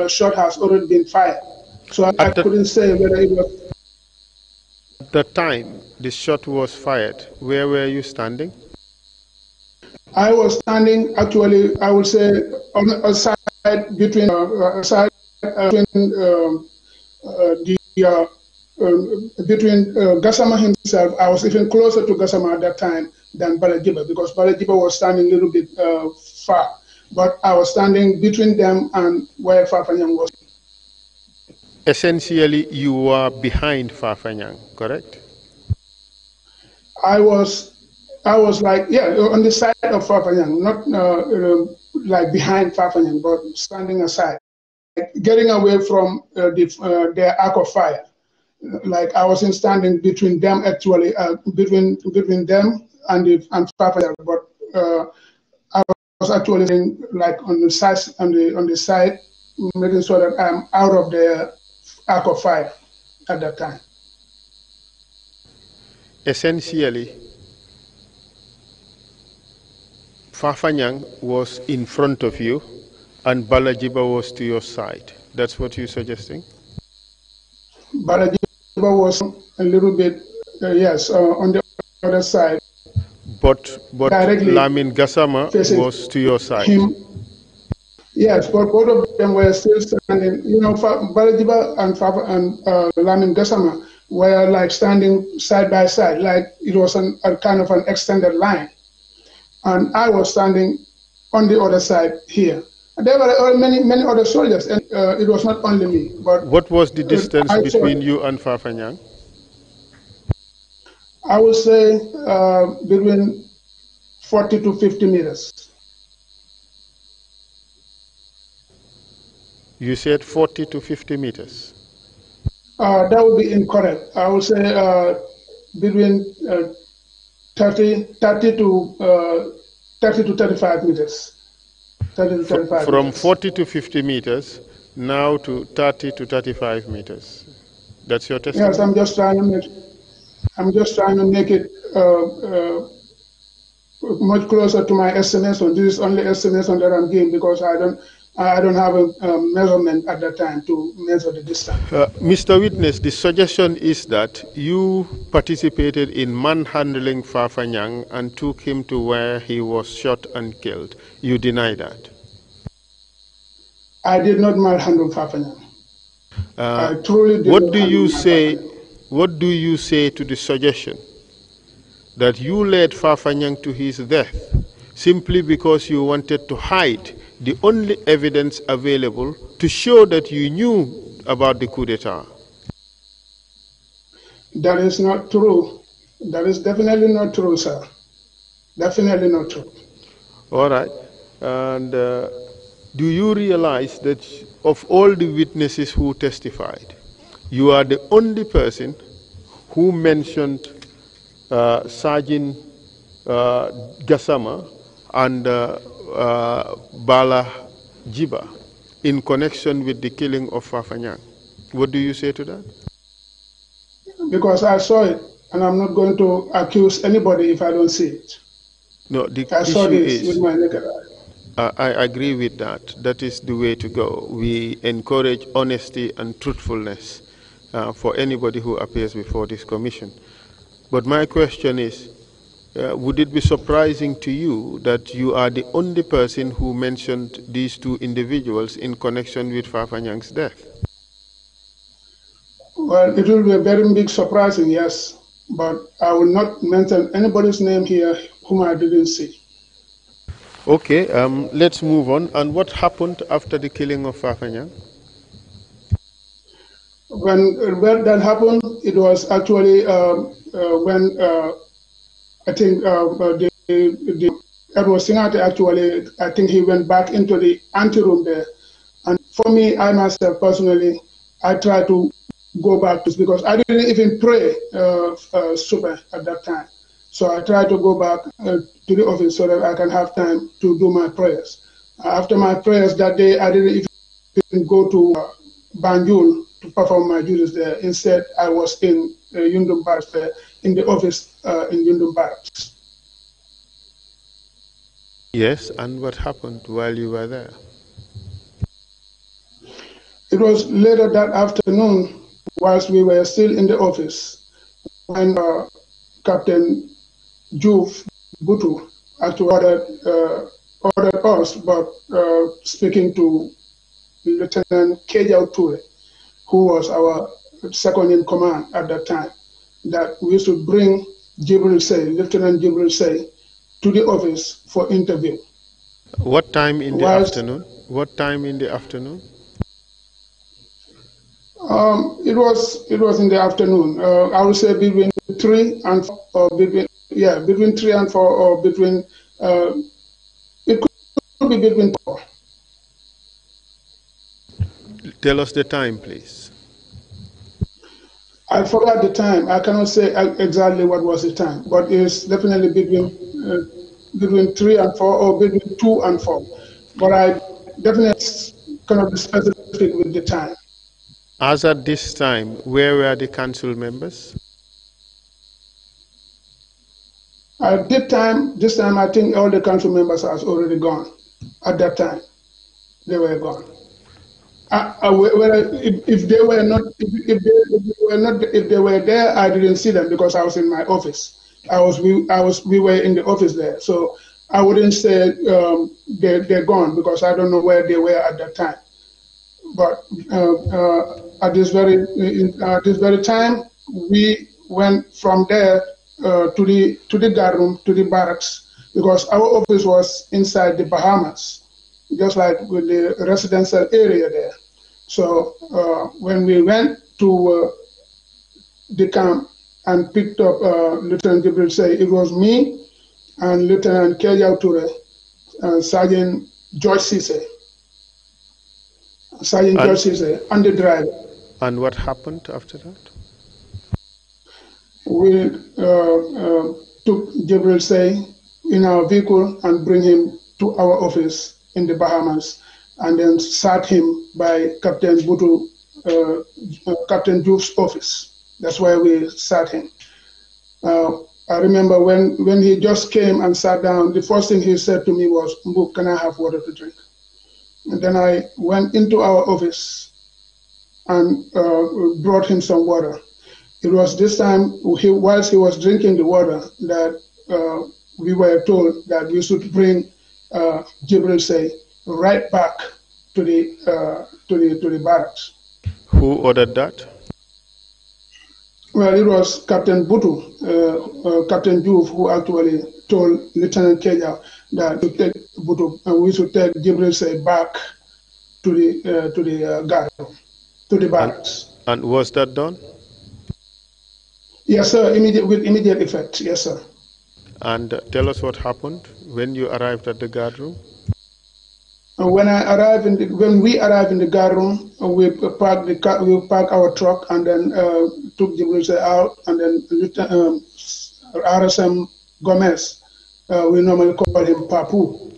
shot has already been fired. So I couldn't say whether it was. At the time the shot was fired, where were you standing? I was standing, actually, I would say, on a side between between Gassama himself. I was even closer to Gassama at that time than Balajiba, because Balajiba was standing a little bit far. But I was standing between them and where Fafanyang was. Essentially, you were behind Fafanyang, correct? I was like, yeah, on the side of Fafanyang, not like behind Fafanyang, but standing aside, like getting away from their arc of fire. Like I wasn't standing between them, actually, between them and Fafanyang, but I was actually like on the side, making sure that I'm out of the arc of fire at that time. Essentially, Fafanyang was in front of you and Balajiba was to your side. That's what you're suggesting? Balajiba was a little bit, yes, on the other side. But Lamin Gassama was to your side. Yes, but both of them were still standing. You know, Balajiba and Lamin Gassama were like standing side by side, like it was a kind of an extended line. And I was standing on the other side here. And there were many other soldiers, and it was not only me. But what was the distance between you and Fafanyang? I would say between 40 to 50 meters. You said 40 to 50 meters? That would be incorrect. I would say between 30 to 35 meters. 30 to 35 From meters. 40 to 50 meters, now to 30 to 35 meters. That's your testimony? Yes, I'm just trying to make it much closer to my estimation. This is only estimation that I'm giving because I don't have a measurement at that time to measure the distance. Mr. Witness, the suggestion is that you participated in manhandling Fafanyang and took him to where he was shot and killed. You deny that? I did not manhandle Fafanyang. I truly did what not do you handle say? Fafanyang. What do you say to the suggestion that you led Fafanyang to his death simply because you wanted to hide the only evidence available to show that you knew about the coup d'etat? That is not true. That is definitely not true, sir. Definitely not true. All right. And do you realize that of all the witnesses who testified, you are the only person who mentioned Sergeant Gassama and Bala Jiba in connection with the killing of Fafanyang? What do you say to that? Because I saw it, and I'm not going to accuse anybody if I don't see it. No, the I saw issue this with is, my naked eye. I agree with that. That is the way to go. We encourage honesty and truthfulness for anybody who appears before this commission. But my question is, would it be surprising to you that you are the only person who mentioned these two individuals in connection with Fafanyang's death? Well, it will be a very big surprising, yes. But I will not mention anybody's name here whom I didn't see. Okay, let's move on. And what happened after the killing of Fafanyang? When that happened, it was actually when I think Edward Singate actually, I think he went back into the anteroom there. And for me, I myself personally, I tried to go back to, because I didn't even pray super at that time. So I tried to go back to the office so that I can have time to do my prayers. After my prayers that day, I didn't even go to Banjul to perform my duties there. Instead, I was in Yundum Barracks there, in the office in Yundum Barracks. Yes, and what happened while you were there? It was later that afternoon, whilst we were still in the office, when Captain Juve Butu actually ordered us, but speaking to Lieutenant Kejau Ture, who was our second in command at that time, that we should bring Lieutenant Jibril Say, to the office for interview. What time in the afternoon? What time in the afternoon? It was in the afternoon. I would say between 3 and 4, or between 3 and 4, or between it could be between 4. Tell us the time, please. I forgot the time. I cannot say exactly what was the time, but it's definitely between 3 and 4, or between 2 and 4. But I definitely cannot be specific with the time. As at this time, where were the council members? At this time, I think all the council members are already gone. At that time, they were gone. If they were there, I didn't see them because I was in my office. We were in the office there, so I wouldn't say they're gone because I don't know where they were at that time. But at this very time, we went from there to the guard room, to the barracks, because our office was inside the Bahamas, just like with the residential area there. So when we went to the camp and picked up Lieutenant Jibril Say, it was me and Lieutenant Kejau Ture, Sergeant George Cisse, and the driver. And what happened after that? We took Jibril Say in our vehicle and bring him to our office in the Bahamas, and then sat him by Captain Butu, Captain Juve's office. That's why we sat him. I remember when he just came and sat down, the first thing he said to me was, "Mbuk, can I have water to drink?" And then I went into our office and brought him some water. It was this time, whilst he was drinking the water, that we were told that we should bring Jibril Say right back to the barracks. Who ordered that? Well, it was Captain Butu, Captain Juve, who actually told Lieutenant Keja that we should take Jibril Say back to the guard room, to the barracks. And was that done? Yes, sir. With immediate effect. Yes, sir. And tell us what happened when you arrived at the guard room. When we arrived in the guard room, we parked our truck and then took Jibril Say out, and then RSM Gomez, we normally call him Papu.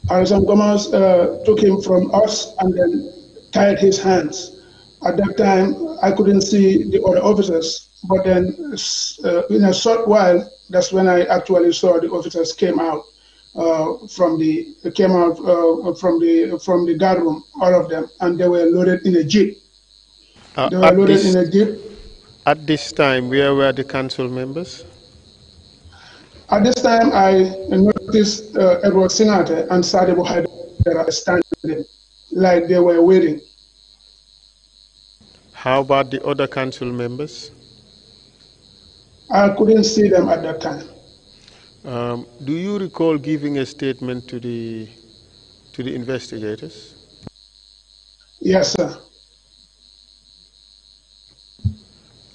RSM Gomez took him from us and then tied his hands. At that time, I couldn't see the other officers, but then in a short while, that's when I actually saw the officers came out from the guard room, all of them, and they were loaded in a jeep. At this time, where were the council members? At this time, I noticed Edward Singate and Sadebo Haidara standing like they were waiting. How about the other council members? I couldn't see them at that time. Do you recall giving a statement to the investigators? Yes, sir.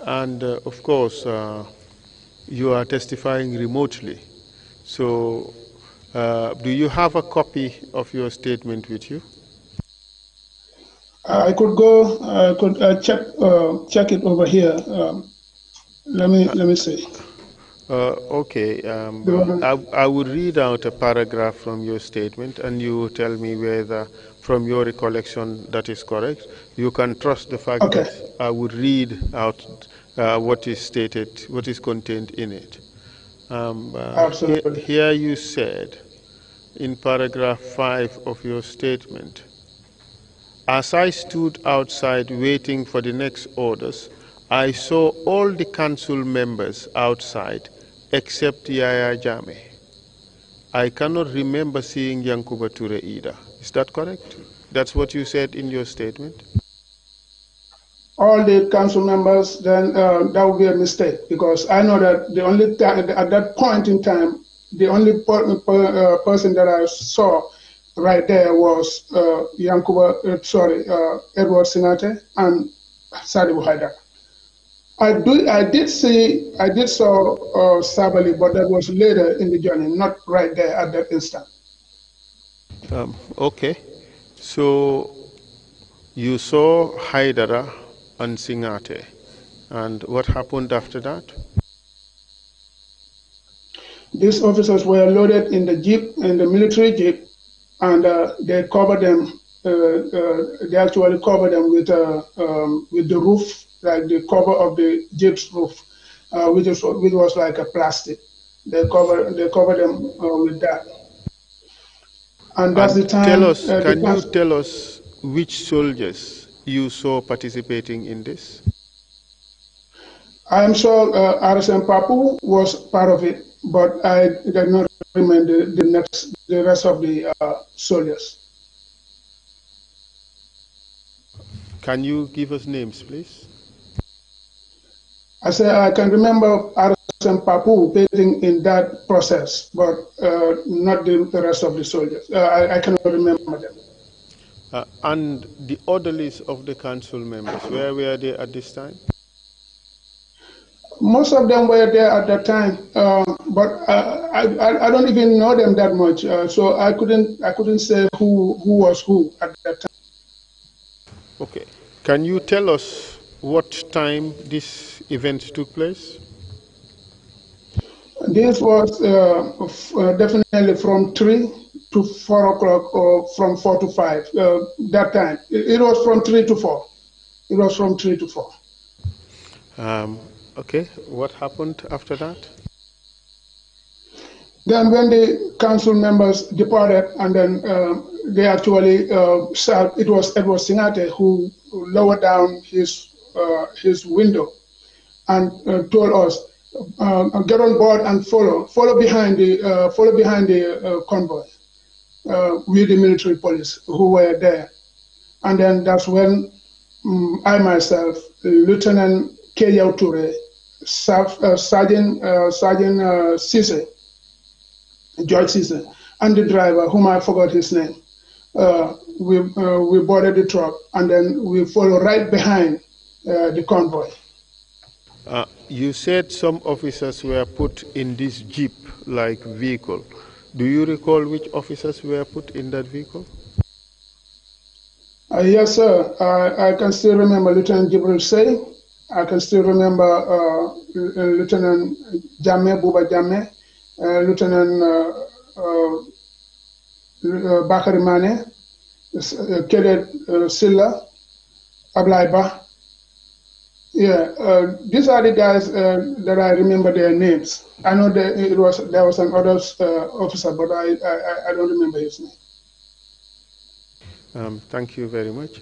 And of course, you are testifying remotely. So, do you have a copy of your statement with you? I could check it over here. Let me see. Okay. I would read out a paragraph from your statement, and you will tell me whether, from your recollection, that is correct. You can trust the fact that I would read out what is stated, what is contained in it. Absolutely. Here you said, in paragraph 5 of your statement, as I stood outside waiting for the next orders, I saw all the council members outside except Yaya Jame. I cannot remember seeing Yankuba Ture either. Is that correct? That's what you said in your statement? All the council members, then that would be a mistake, because I know that the only at that point in time, the only person that I saw right there was Edward Singate and Sadebo Haidara. I did saw Sabali, but that was later in the journey, not right there at that instant. Okay, so you saw Haidara and Singate, and what happened after that? These officers were loaded in the jeep, in the military jeep, and they covered them. They actually covered them with the roof, like the cover of the jeep's roof, which was like a plastic. They covered them with that. And that's the time. Can you tell us which soldiers you saw participating in this? I am sure RSM Papu was part of it, but I did not remember the rest of the soldiers. Can you give us names, please? I say I can remember RSM Papu participating in that process, but not the rest of the soldiers. I cannot remember them. And the orderlies of the council members, where were they at this time? Most of them were there at that time, but I don't even know them that much, so I couldn't say who was who at that time. Okay, Can you tell us what time this event took place? This was definitely from 3 to 4 o'clock or from 4 to 5, that time. It was from 3 to 4. It was from 3 to 4. Okay, what happened after that? Then when the council members departed, and then they actually it was Edward Singate who lowered down his window and told us, get on board and follow behind the convoy with the military police who were there. And then that's when I myself, Lieutenant Keya Ture, Sergeant Cisse, George Cisse, and the driver, whom I forgot his name, we boarded the truck, and then we followed right behind the convoy. You said some officers were put in this jeep-like vehicle. Do you recall which officers were put in that vehicle? Yes, sir. I can still remember Lieutenant Jibril Say. I can still remember Lieutenant Jammeh, Buba Jammeh, Lieutenant Bakari Mane, Cadet Silla, Ablaiba. Yeah, these are the guys that I remember their names. I know that there was an other officer, but I don't remember his name. Thank you very much.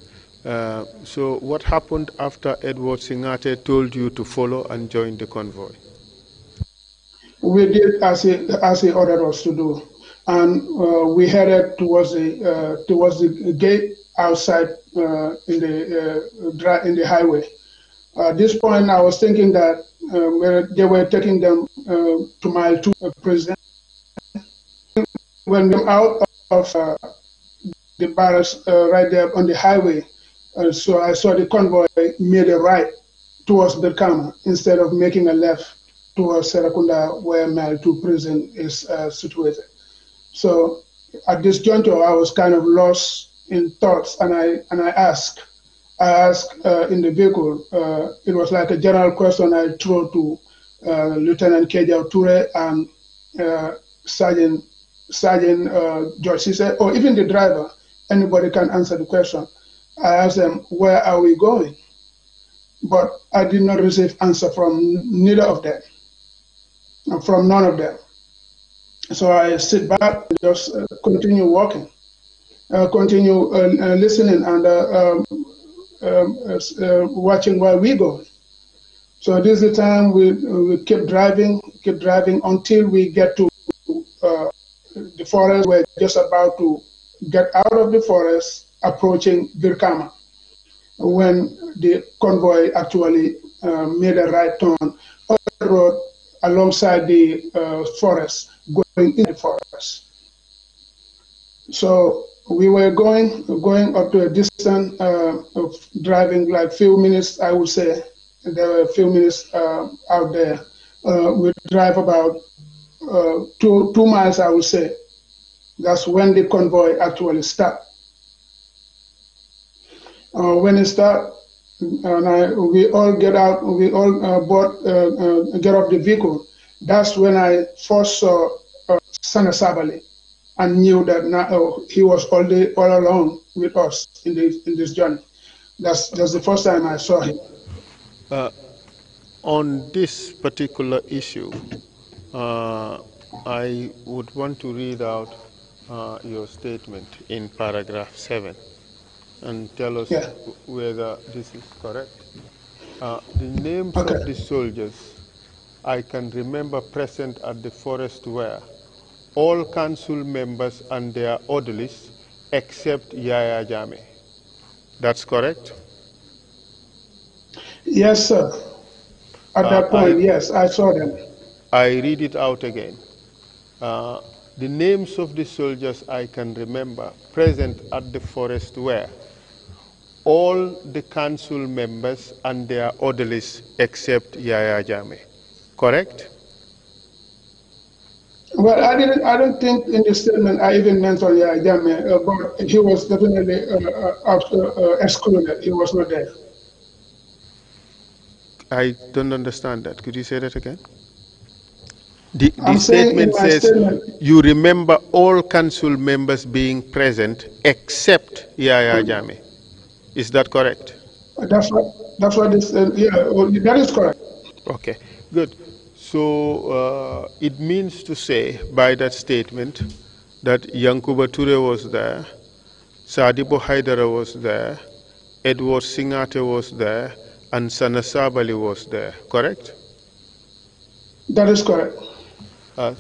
So what happened after Edward Singate told you to follow and join the convoy? We did as he ordered us to do, and we headed towards the gate outside in the highway. At this point, I was thinking that they were taking them to Mile 2 prison. When they're out of the barracks right there on the highway, so I saw the convoy made a right towards Berkama instead of making a left towards Serakunda, where Mile 2 prison is situated. So at this juncture, I was kind of lost in thoughts, and I asked in the vehicle. It was like a general question I threw to Lieutenant Keja Ture and Sergeant George Cisse, or even the driver. Anybody can answer the question. I asked them, where are we going? But I did not receive answer from neither of them, from none of them. So I sit back and just continue walking, continue listening and watching where we go. So this is the time we keep driving until we get to the forest. We're just about to get out of the forest, approaching Birkama, when the convoy actually made a right turn on the road alongside the forest, going in the forest. So we were going up to a distance of driving like few minutes, I would say. There were a few minutes out there. We drive about 2 miles, I would say. That's when the convoy actually stopped. When it stopped, we all get out, we all get off the vehicle. That's when I first saw Sana Sabali and knew that he was all along with us in this journey. That's the first time I saw him. On this particular issue, I would want to read out your statement in paragraph 7 and tell us whether this is correct. The names of the soldiers I can remember present at the forest were all council members and their orderlies except Yaya Jame. That's correct? Yes, sir. At that point, yes, I saw them. I read it out again. The names of the soldiers I can remember present at the forest were all the council members and their orderlies except Yaya Jame. Correct? Well, I don't think in the statement I even mentioned Yaya Jammeh, but he was definitely excluded. He was not there. I don't understand that. Could you say that again? The I'm saying in statement my says statement, you remember all council members being present except Yaya Jammeh. Is that correct? that's what this, yeah, well, that is correct. Okay, good. So it means to say by that statement that Yankuba Ture was there, Sadibo Haidara was there, Edward Singate was there, and Sana Sabali was there, correct? That is correct.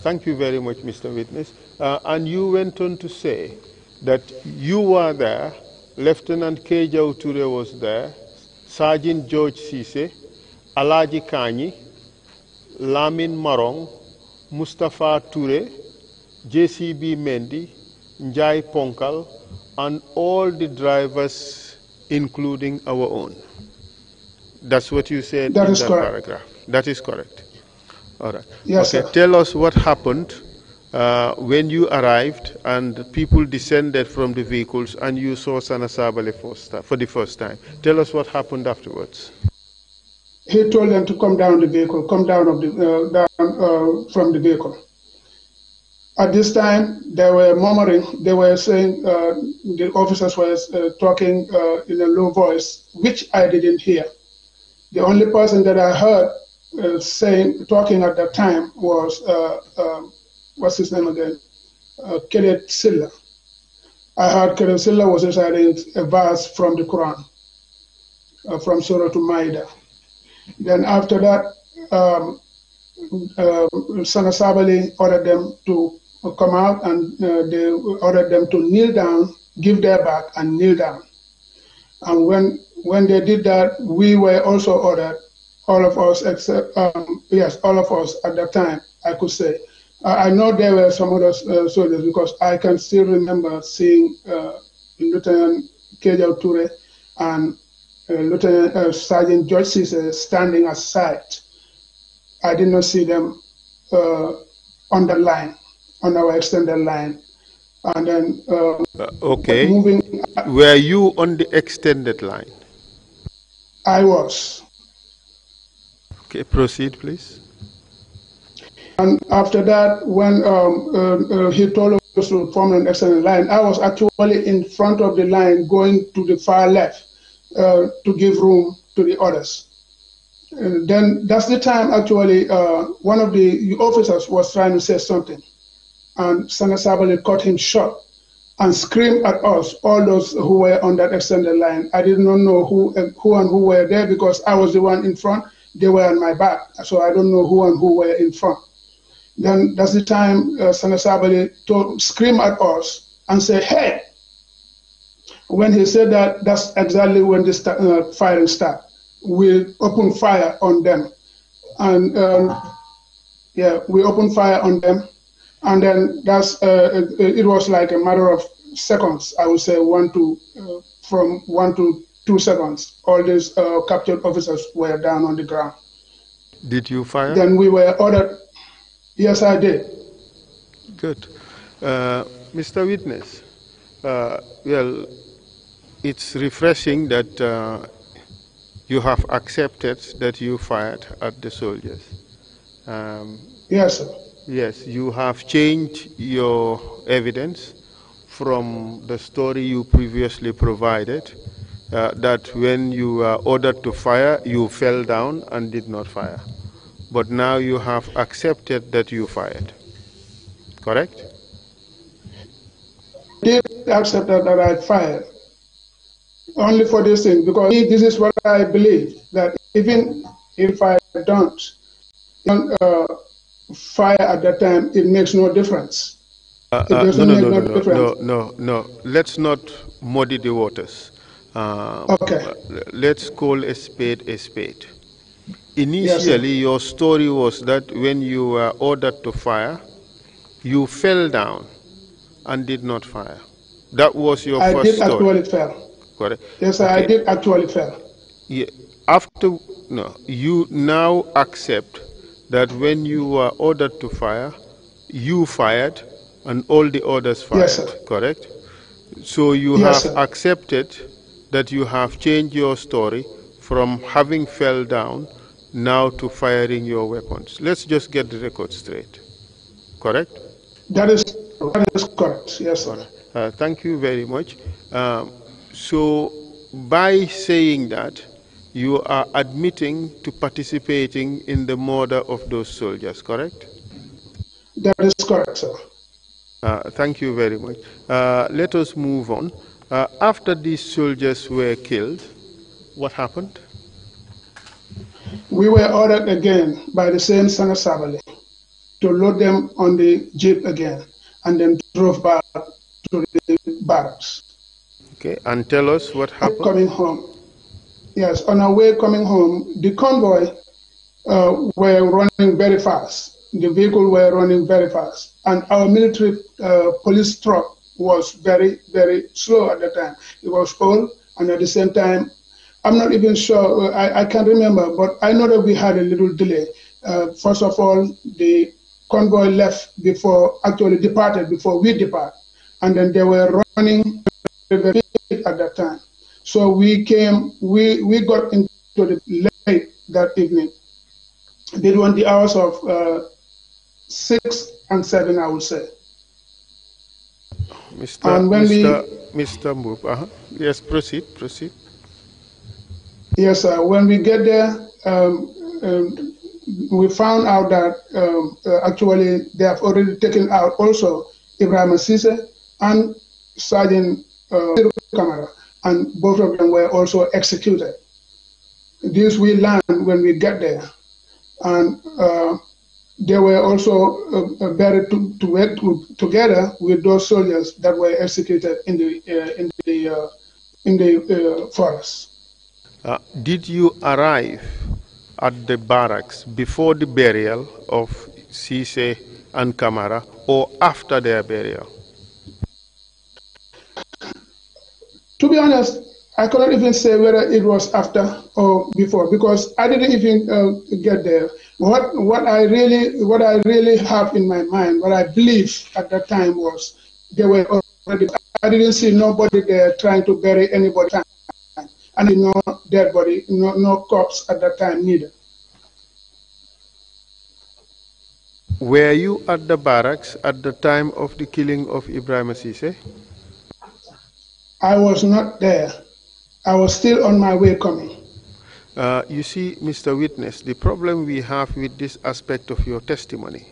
Thank you very much, Mr. Witness. And you went on to say that you were there, Lieutenant Kejau Ture was there, Sergeant George Sise, Alaji Kanyi, Lamin Marong, Mustafa Ture, JCB Mendi, Njai Ponkal, and all the drivers, including our own. That's what you said That in is that correct. paragraph. That is correct. All right. Yes, Okay, sir. tell us what happened when you arrived and people descended from the vehicles and you saw Sana Sabali for the first time. Tell us what happened afterwards. He told them to come down the vehicle, come down of the from the vehicle. At this time, they were murmuring. They were saying the officers were talking in a low voice, which I didn't hear. The only person that I heard talking at that time was what's his name again? Kenneth Silla. I heard Kenneth Silla was reciting a verse from the Quran, from Surah to Maida. Then after that, Sana Sabali ordered them to come out, and they ordered them to kneel down, give their back, and kneel down. And when they did that, we were also ordered, all of us except yes, all of us at that time, I could say. I know there were some other soldiers because I can still remember seeing Lieutenant Kejau Ture and Lieutenant Sergeant George Cisse standing aside. I did not see them on the line, on our extended line. And then okay. moving. Were you on the extended line? I was. Okay, proceed, please. And after that, when he told us to form an extended line, I was actually in front of the line going to the far left to give room to the others. Then that's the time actually one of the officers was trying to say something, and Sana Sabali cut him short and screamed at us, all those who were on that extended line. I did not know who and who were there because I was the one in front. They were on my back, so I don't know who and who were in front. Then that's the time Sana Sabali screamed at us and said, "Hey!" When he said that, that's exactly when the firing started. We opened fire on them, and yeah, we opened fire on them, and then it was like a matter of seconds. I would say from 1 to 2 seconds. All these captured officers were down on the ground. Did you fire? Then we were ordered. Yes, I did. Good. Mr. Witness, well, it's refreshing that you have accepted that you fired at the soldiers. Yes, sir. Yes, you have changed your evidence from the story you previously provided, that when you were ordered to fire, you fell down and did not fire. But now you have accepted that you fired. Correct? I did accept that I fired. Only for this thing, because this is what I believe, that even if I don't fire at that time, it makes no difference. It doesn't make no difference. No. Let's not muddy the waters. Okay. Let's call a spade a spade. Initially, yes, your story was that when you were ordered to fire, you fell down and did not fire. That was your first story. I did actually fell. Correct. Yes, okay. I did actually fell. Yeah. You now accept that when you were ordered to fire, you fired and all the others fired, Yes, sir. correct? So you Yes, have sir. accepted that you have changed your story from having fell down now to firing your weapons. Let's just get the record straight, correct? That is correct. Yes, sir. All right. Thank you very much. So by saying that, you are admitting to participating in the murder of those soldiers, correct? That is correct, sir. Thank you very much. Let us move on. After these soldiers were killed, what happened? We were ordered again by the same Sana Sabali to load them on the jeep again and then drove back to the barracks. Okay, and tell us what happened. Coming home. Yes, on our way coming home, the convoy were running very fast. The vehicle were running very fast. And our military police truck was very, very slow at the time. It was old, and at the same time, I'm not even sure, I can't remember, but I know that we had a little delay. First of all, the convoy left actually departed before we depart. And then they were running very at that time. So we got into the late that evening, between the hours of 6 and 7, I would say. Mr. Move, yes, proceed. Yes, when we get there, we found out that actually they have already taken out also Ibrahim Sise and Sergeant Kamara, and both of them were also executed. This we learned when we get there, and they were also buried together with those soldiers that were executed in the forest. Did you arrive at the barracks before the burial of Sise and Kamara, or after their burial? To be honest, I cannot even say whether it was after or before, because I didn't even get there. What I really have in my mind, what I believe at that time was they were already. I didn't see nobody there trying to bury anybody, and no dead body, no corpse at that time neither. Were you at the barracks at the time of the killing of Ibrahim Sise? I was not there. I was still on my way coming. You see, Mr. Witness, the problem we have with this aspect of your testimony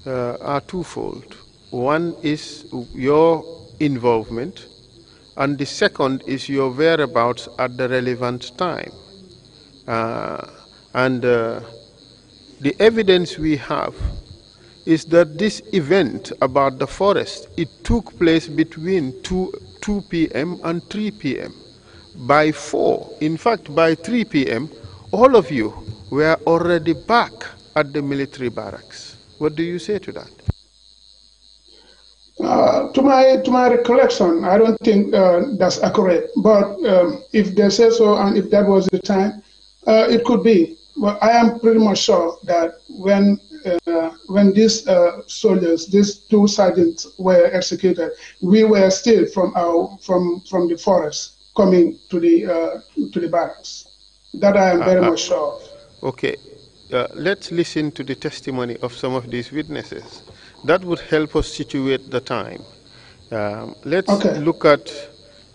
are twofold. One is your involvement, and the second is your whereabouts at the relevant time. The evidence we have is that this event about the forest, it took place between 2 p.m. and 3 p.m. By 4, in fact, by 3 p.m., all of you were already back at the military barracks. What do you say to that? To my recollection, I don't think that's accurate. But if they say so, and if that was the time, it could be. But I am pretty much sure that when these soldiers, these two sergeants, were executed, we were still from the forest coming to the barracks. That I am very much sure of. Okay. Let's listen to the testimony of some of these witnesses. That would help us situate the time. Let's look at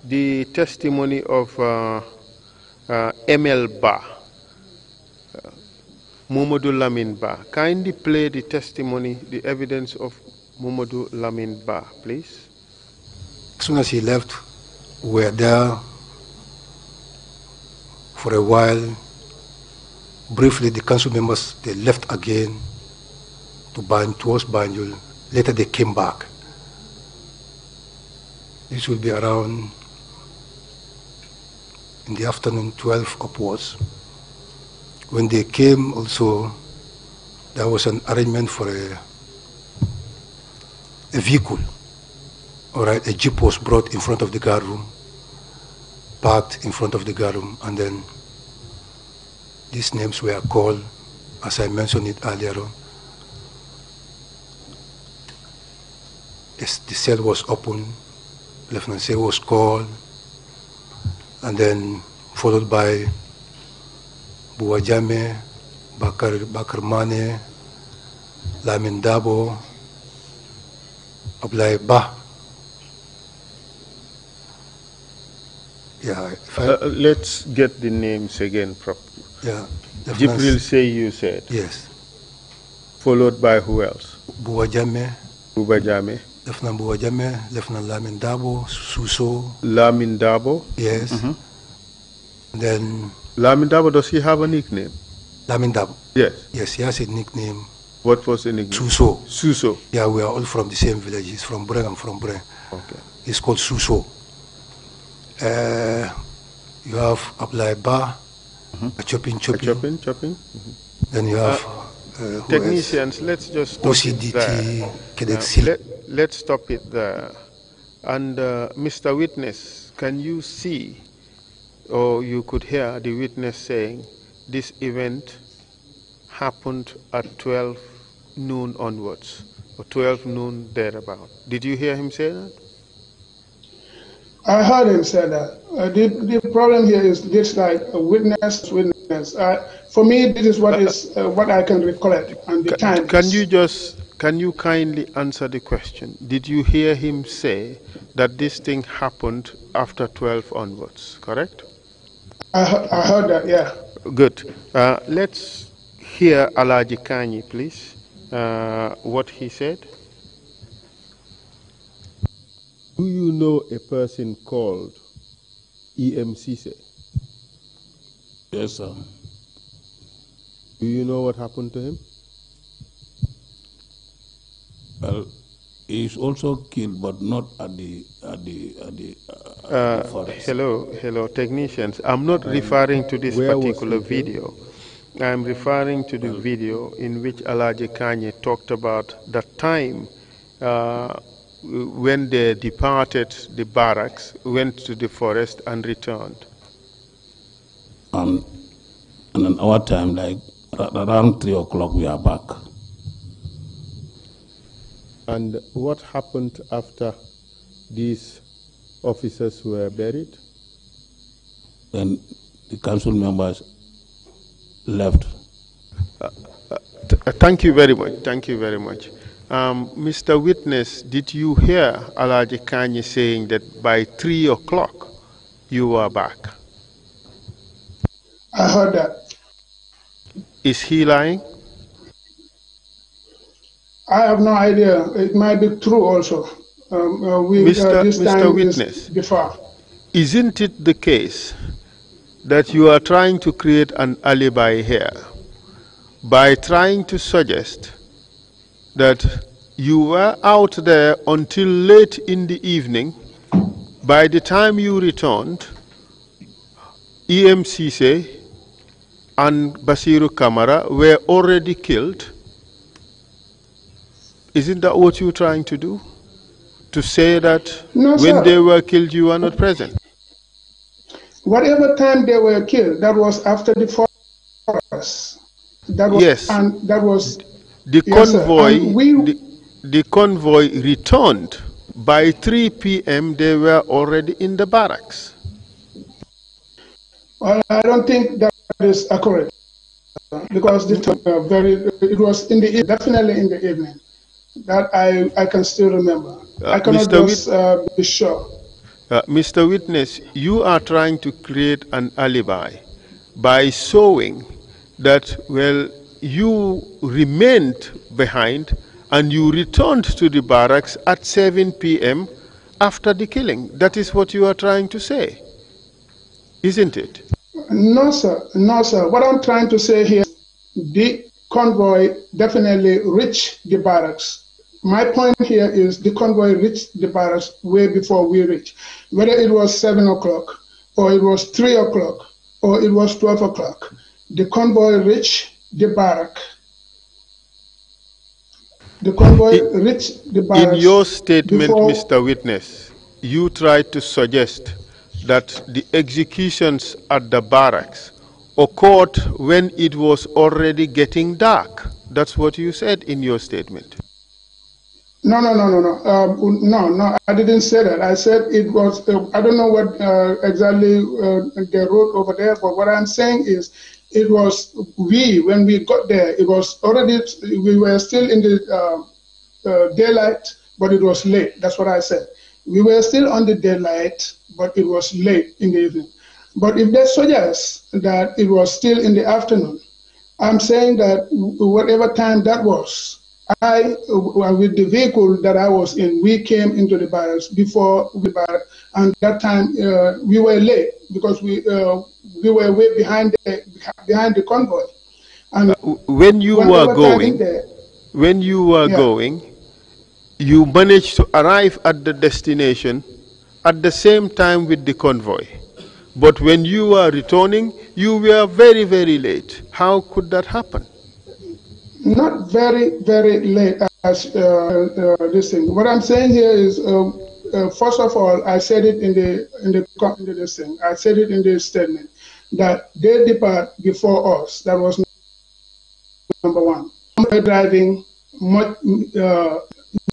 the testimony of ML Ba, Mamadou Lamin Ba. Kindly play the testimony, the evidence of Mamadou Lamin Ba, please. As soon as he left, we were there for a while. Briefly, the council members, they left again towards Banjul. Later they came back. This will be around in the afternoon, 12 upwards. When they came also, there was an arrangement for a vehicle. All right, a jeep was brought in front of the guard room, parked in front of the guard room, and then these names were called, as I mentioned it earlier on. the cell was opened, Lieutenant Say was called, and then followed by Buwajame, Bakar Mane, Lamin Dabo, Ablai Bah. Yeah, let's get the names again properly. Yeah. Jibril Say, you said? Yes. Followed by who else? Buwajame. Bubajame. Lieutenant Buwajame, Lieutenant Lamin Dabo, Suso. Lamin Dabo? Yes. Then... Lamin Dabo, does he have a nickname? Lamin Dabo? Yes. Yes, he has a nickname. What was the nickname? Suso. Suso. Yeah, we are all from the same village. He's from Breng, I'm from Breng. Okay. He's called Suso. You have Ablai Ba, chopping. Then you have technicians. Let's just stop OCDT, let's stop it there. And Mr. Witness, can you see, or you could hear the witness saying, this event happened at 12 noon onwards, or 12 noon thereabout? Did you hear him say that? I heard him say that. The problem here is this, like a witness. For me, this is what I can recollect and the time. Can you kindly answer the question? Did you hear him say that this thing happened after 12 onwards, correct? I heard that, yeah. Good. Let's hear Alaji Kanyi, please, what he said. Do you know a person called EMCC? Yes, sir. Do you know what happened to him? Well, he's also killed, but not at the forest. Hello, technicians. I'm not referring to this particular video. I'm referring to the video in which Alaji Kanye talked about the time when they departed the barracks, went to the forest and returned. And in our time, like around 3 o'clock, we are back. And what happened after these officers were buried? Then the council members left. Thank you very much. Thank you very much. Mr. Witness, did you hear Alaji Kanye saying that by 3 o'clock you were back? I heard that. Is he lying? I have no idea. It might be true also. Mr. Witness, isn't it the case that you are trying to create an alibi here by trying to suggest that you were out there until late in the evening? By the time you returned, EMCC and Basiru Kamara were already killed? Isn't that what you're trying to do? To say that when they were killed, you were not present? Whatever time they were killed, that was after the forest. That was, yes. And that was the convoy. The convoy returned. By 3 p.m., they were already in the barracks. Well, I don't think that is accurate because it was definitely in the evening. That I can still remember. I cannot be sure. Mr. Witness, you are trying to create an alibi by showing that, well, you remained behind and you returned to the barracks at 7 p.m. after the killing. That is what you are trying to say, isn't it? No, sir. No, sir. What I'm trying to say here, the convoy definitely reached the barracks. My point here is the convoy reached the barracks way before we reached. Whether it was 7 o'clock, or it was 3 o'clock, or it was 12 o'clock, the convoy reached the barrack. The convoy reached the barracks. In your statement, Mr. Witness, you tried to suggest that the executions at the barracks occurred when it was already getting dark. That's what you said in your statement. No, I didn't say that. I said it was, I don't know what exactly they wrote over there, but what I'm saying is it was when we got there, it was already, we were still in the daylight, but it was late. That's what I said. We were still on the daylight, but it was late in the evening. But if they suggest that it was still in the afternoon, I'm saying that whatever time that was, with the vehicle that I was in, we came into the barracks before and that time we were late because we were way behind the convoy. And when you were going, you managed to arrive at the destination at the same time with the convoy. But when you were returning, you were very, very late. How could that happen? Not very, very late as this thing. What I'm saying here is, first of all, I said it in this thing. I said it in this statement that they depart before us. That was number one. They're driving much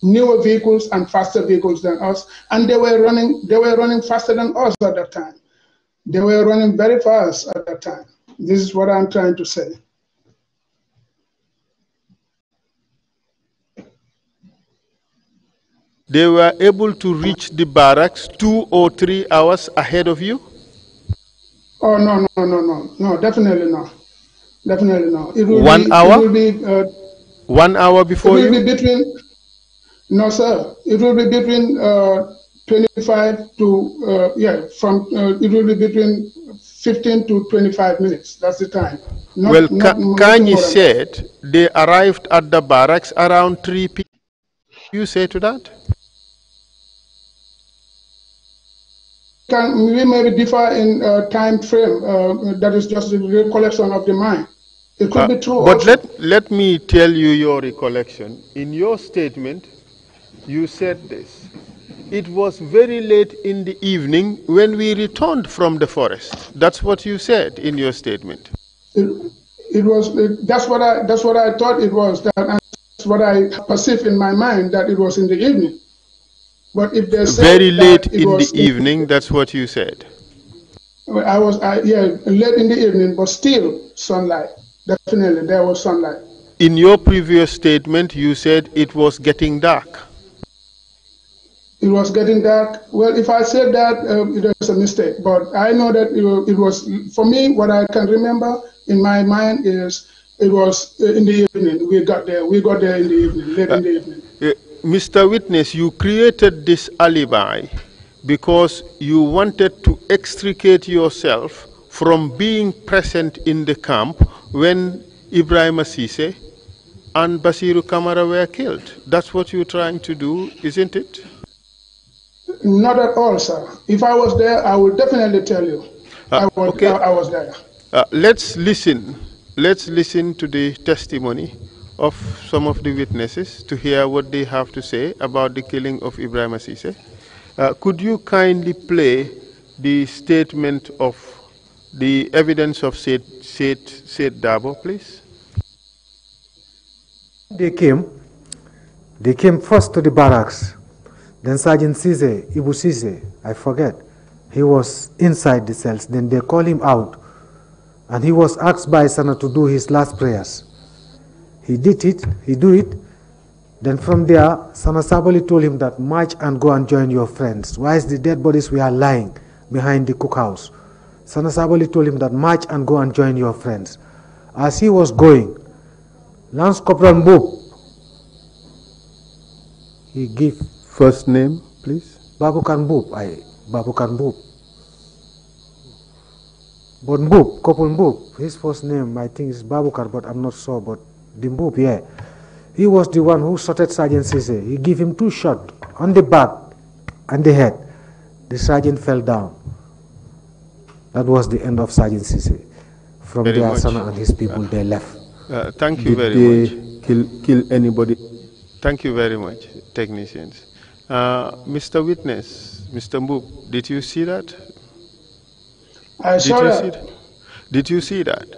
newer vehicles and faster vehicles than us, and they were running faster than us at that time. They were running very fast at that time. This is what I'm trying to say. They were able to reach the barracks 2 or 3 hours ahead of you? Oh, no, definitely not. Definitely not. It will 1 hour? It will be 1 hour before you? It will be between, no sir, it will be between 25 to, it will be between 15 to 25 minutes. That's the time. Kanye said they arrived at the barracks around 3 p.m. You say to that? We may differ in time frame. That is just the recollection of the mind. It could be true. But let me tell you your recollection. In your statement, you said this. It was very late in the evening when we returned from the forest. That's what you said in your statement. That's what I thought it was. That's what I perceived in my mind, that it was in the evening. But if they say very late in the evening, that's what you said. Late in the evening, but still sunlight. Definitely, there was sunlight. In your previous statement, you said it was getting dark. It was getting dark. Well, if I said that, it was a mistake. But I know that it was, for me, what I can remember in my mind is it was in the evening. We got there in the evening, late in the evening. Mr. Witness, you created this alibi because you wanted to extricate yourself from being present in the camp when Ibrahim Assise and Basiru Kamara were killed. That's what you're trying to do, isn't it? Not at all, sir. If I was there, I would definitely tell you. I was there. Let's listen to the testimony of some of the witnesses to hear what they have to say about the killing of Ibrahim Assise. Could you kindly play the statement of the evidence of Said Dabo, please? They came first to the barracks. Then Sergeant Ibu Sise, I forget, he was inside the cells. Then they called him out, and he was asked by Sana to do his last prayers. He did it. Then from there, Sana Sabali told him that march and go and join your friends. Whilst the dead bodies were lying behind the cookhouse, Sana Sabali told him that march and go and join your friends. As he was going, Lance Corporal Mbub, he gave first name, please. Babukan Mbub. But Mbub, Corporal Mbub, his first name I think is Babukar, but I'm not sure. But the Mbub, yeah, he was the one who shot Sergeant Sise. He gave him 2 shots on the back and the head. The sergeant fell down. That was the end of Sergeant Sise. From there, Sana and his people, they left. Thank you very much. Kill anybody? Thank you very much, technicians. Mr. Witness, Mr. Mbub, did you see that? I saw that. Did you see that?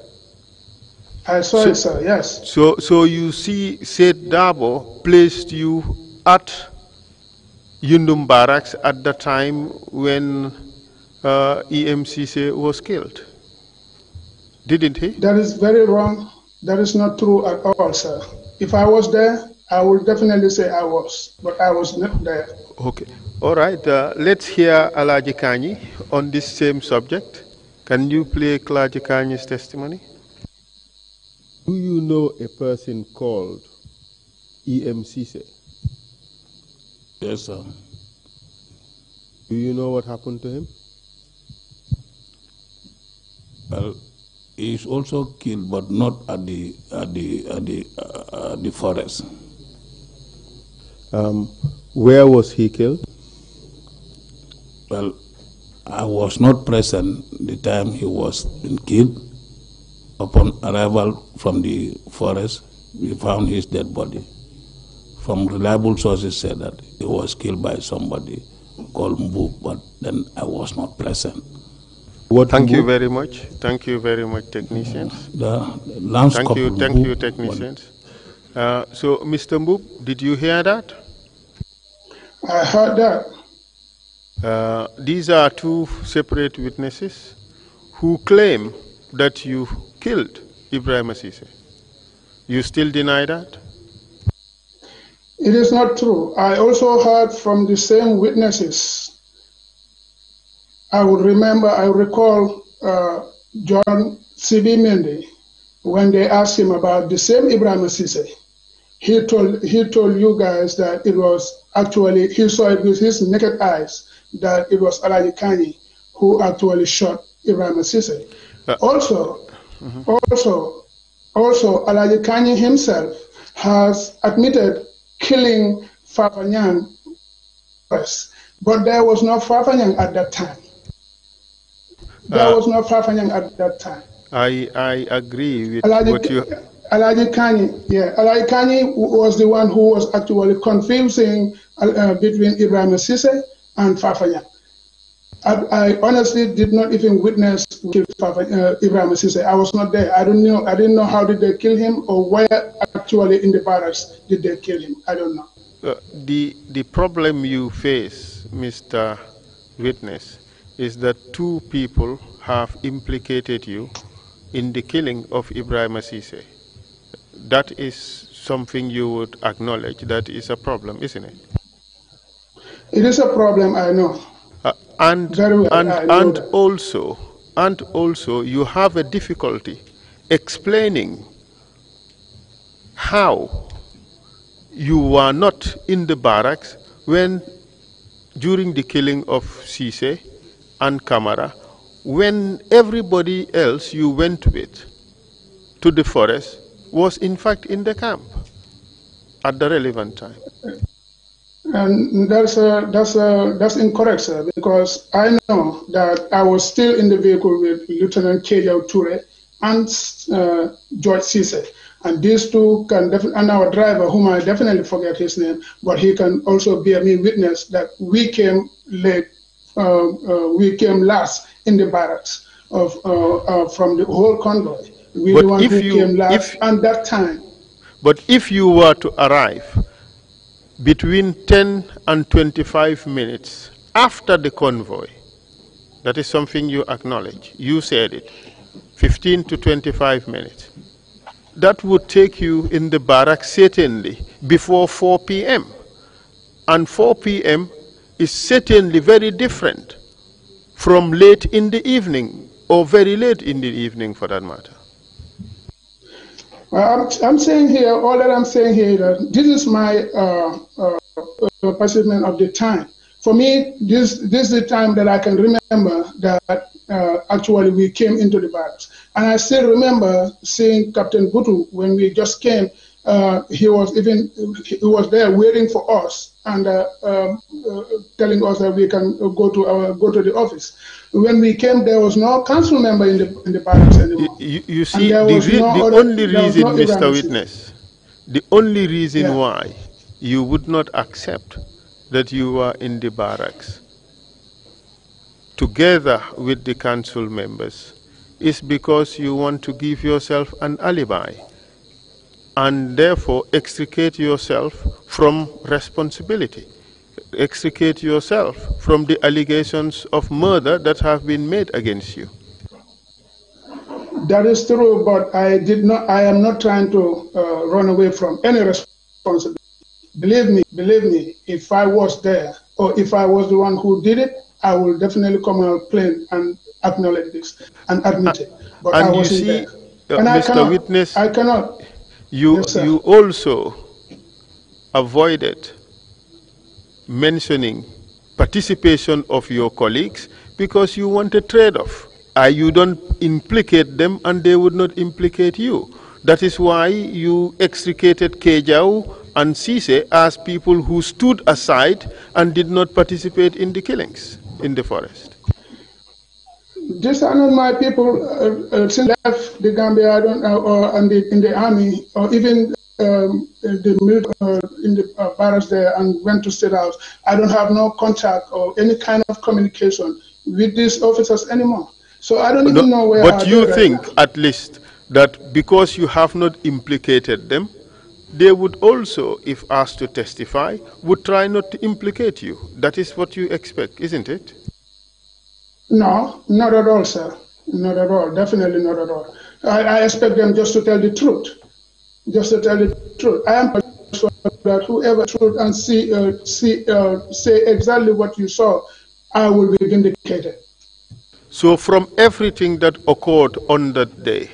I saw it, sir, yes. So you see Said Dabo placed you at Yundum Barracks at the time when EMCC was killed, didn't he? That is very wrong. That is not true at all, sir. If I was there, I would definitely say I was, but I was not there. Okay. All right. Let's hear Alaji Kanyi on this same subject. Can you play Alaji Kanyi's testimony? Do you know a person called EMCC? Yes, sir. Do you know what happened to him? Well, he's also killed, but not at the forest. Where was he killed? Well, I was not present the time he was been killed. Upon arrival from the forest, we found his dead body. From reliable sources said that he was killed by somebody called Mbu, but then I was not present. Thank you very much. Thank you very much, technicians. Thank you, technicians. So, Mr. Mbub, did you hear that? I heard that. These are two separate witnesses who claim that you killed Ibrahim Asise. You still deny that? It is not true. I also heard from the same witnesses. I recall John C.B. Mendy, when they asked him about the same Ibrahim Asise. He told you guys that it was actually, he saw it with his naked eyes, that it was Alaji Kanyi who actually shot Ibrahim Asise. Also, Alaji Kanyi himself has admitted killing Fafanyang, but there was no Fafanyang at that time. There was no Fafanyang at that time. I agree with what you... Alaji Kanyi was the one who was actually confusing between Ibrahim Asise and Fafanyang. I honestly did not even witness Ibrahim Asise. I was not there. I didn't know how did they kill him or where actually in the barracks did they kill him. I don't know. The problem you face, Mr. Witness, is that two people have implicated you in the killing of Ibrahim Asise. That is something you would acknowledge. That is a problem, isn't it? It is a problem, I know. And also you have a difficulty explaining how you were not in the barracks when during the killing of Cisse and Kamara, when everybody else you went with to the forest was in fact in the camp at the relevant time. And that's incorrect, sir, because I know that I was still in the vehicle with Lieutenant Kejau Ture and George Cisse. And these two can and our driver, whom I definitely forget his name, but he can also bear me witness that we came late, we came last in the barracks from the whole convoy. We were the one who came last at that time. But if you were to arrive between 10 and 25 minutes after the convoy, that is something you acknowledge. You said it, 15 to 25 minutes. That would take you in the barracks certainly before 4 p.m. And 4 p.m. is certainly very different from late in the evening or very late in the evening for that matter. I'm saying here, all that I'm saying here, that this is my perception of the time. For me, this is the time that I can remember that actually we came into the barracks. And I still remember seeing Captain Butu when we just came. He was there waiting for us and telling us that we can go to the office. When we came, there was no council member in the barracks anymore. You see, the only reason, Mr. Witness, the only reason why you would not accept that you were in the barracks together with the council members is because you want to give yourself an alibi. and therefore extricate yourself from responsibility. Extricate yourself from the allegations of murder that have been made against you. That is true, but I am not trying to run away from any responsibility. Believe me, if I was there, or if I was the one who did it, I will definitely come out plain and acknowledge this and admit it. But and I wasn't you see, there. And Mr. Witness, I cannot. You, Yes, sir. you also avoided mentioning participation of your colleagues because you want a trade-off. You don't implicate them and they would not implicate you. That is why you extricated Kejau and Sise as people who stood aside and did not participate in the killings in the forest. These are not my people. Since I left the Gambia, I don't or in the army, or even in the barracks there, and went to State House. I don't have no contact or any kind of communication with these officers anymore. So I don't even know where. But you think, at least, that because you have not implicated them, they would also, if asked to testify, would try not to implicate you. That is what you expect, isn't it? No, not at all, sir. Not at all. Definitely not at all. I expect them just to tell the truth. Just to tell the truth. I am sure that whoever truth and say exactly what you saw, I will be vindicated. So from everything that occurred on that day,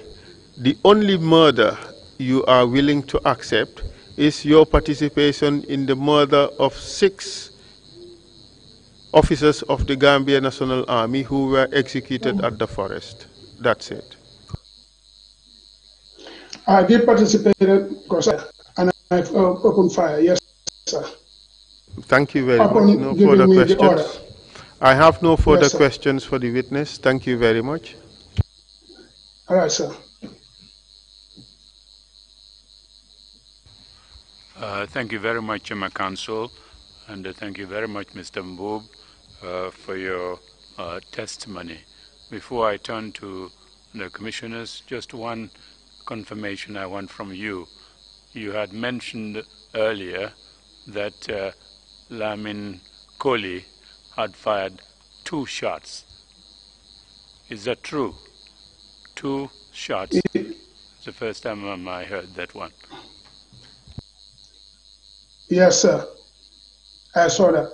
the only murder you are willing to accept is your participation in the murder of 6 officers of the Gambia National Army who were executed at the forest. That's it. I did participate, and I opened fire. Yes, sir. Thank you very much. No further questions. I have no further questions for the witness. Thank you very much. All right, sir. Thank you very much, Chairman Council, and thank you very much, Mr. Mboob, for your testimony. Before I turn to the commissioners, just one confirmation I want from you. You had mentioned earlier that Lamin Koli had fired 2 shots. Is that true? 2 shots? It's the first time I heard that one. Yes, sir. I saw that.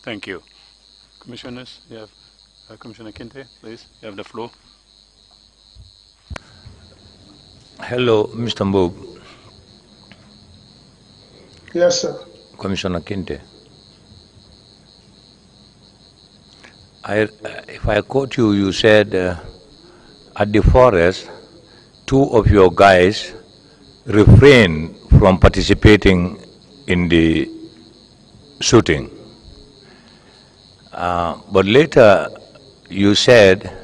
Thank you. Commissioners, you have Commissioner Kinte, please. You have the floor. Hello, Mr. Mboob. Yes, sir. Commissioner Kinte. If I quote you, you said at the forest, 2 of your guys refrained from participating in the shooting. But later you said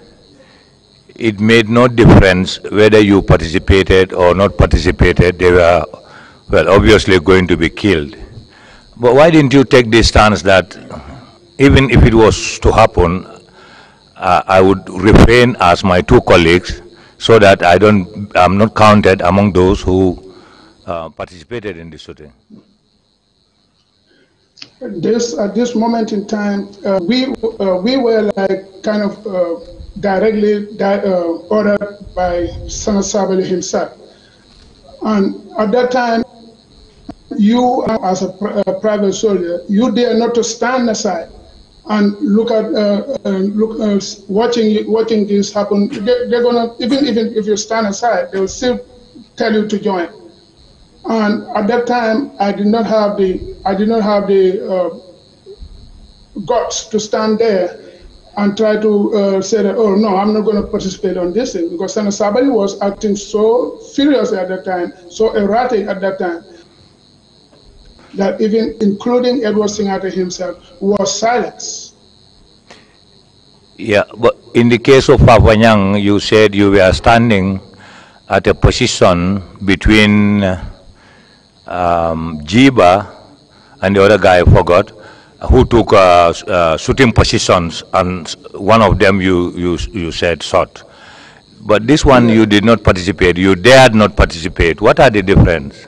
it made no difference whether you participated or not participated. They were, well, obviously going to be killed. But why didn't you take the stance that even if it was to happen, I would refrain as my 2 colleagues so that I'm not counted among those who participated in the shooting? At this moment in time, we were like kind of directly ordered by Senator Sabali himself. And at that time, you as a private soldier, you dare not to stand aside and look at watching this happen. They're gonna even if you stand aside, they will still tell you to join. And at that time, I did not have the guts to stand there and try to say that, oh no, I'm not going to participate on this thing, because Senator Sabali was acting so furiously at that time, so erratic at that time, that even including Edward Singate himself was silenced. Yeah, but in the case of Favanyang, you said you were standing at a position between Jiba and the other guy, I forgot, who took shooting positions, and one of them you said shot. But this one you did not participate. You dared not participate. What are the difference?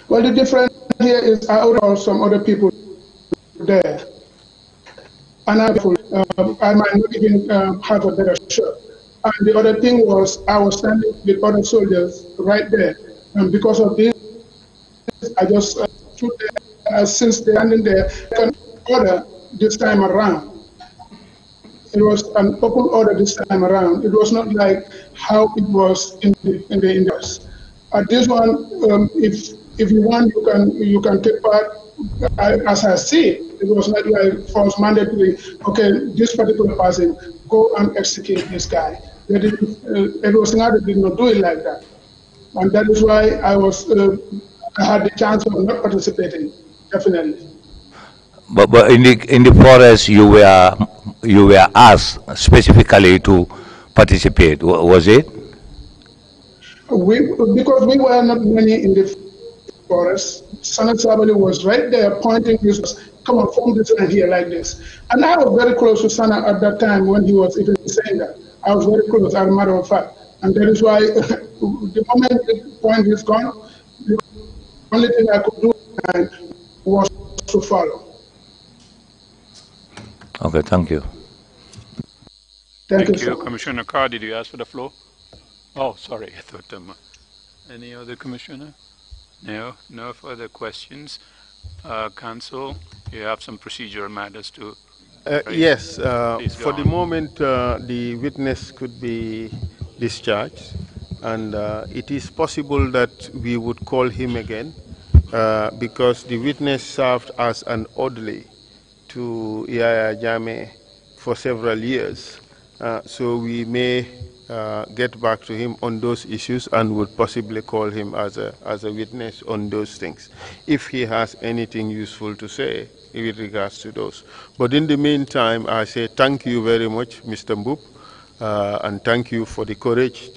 Well, the difference here is I already some other people there. And I might not even have a better shot. And the other thing was I was standing with other soldiers right there. And because of this, I just stood there. Since they're standing there, I can order this time around. It was an open order this time around. It was not like how it was in the index. This one, if you want, you can take part. As I see it, it was not like force mandatory. Okay, this particular person go and execute this guy. It was not. They did not do it like that, and that is why I had the chance of not participating. Definitely. But in the forest you were asked specifically to participate. Was it? Because we were not many in the forest, Sana Sabali was right there pointing his, come on, form this line here like this. And I was very close to Sana at that time when he was even saying that. I was very close, as a matter of fact. And that is why the moment the point is gone, the only thing I could do was to follow. Okay, thank you. Thank you, sir. Commissioner Carr, did you ask for the floor? Oh, sorry, I thought any other commissioner? No, no further questions. Council, you have some procedural matters to yes, for the moment, the witness could be discharged, and it is possible that we would call him again because the witness served as an orderly to Yaya Jammeh for several years. So we may get back to him on those issues and would possibly call him as a witness on those things, if he has anything useful to say with regards to those. But in the meantime, I say thank you very much, Mr. Mbub, and thank you for the courage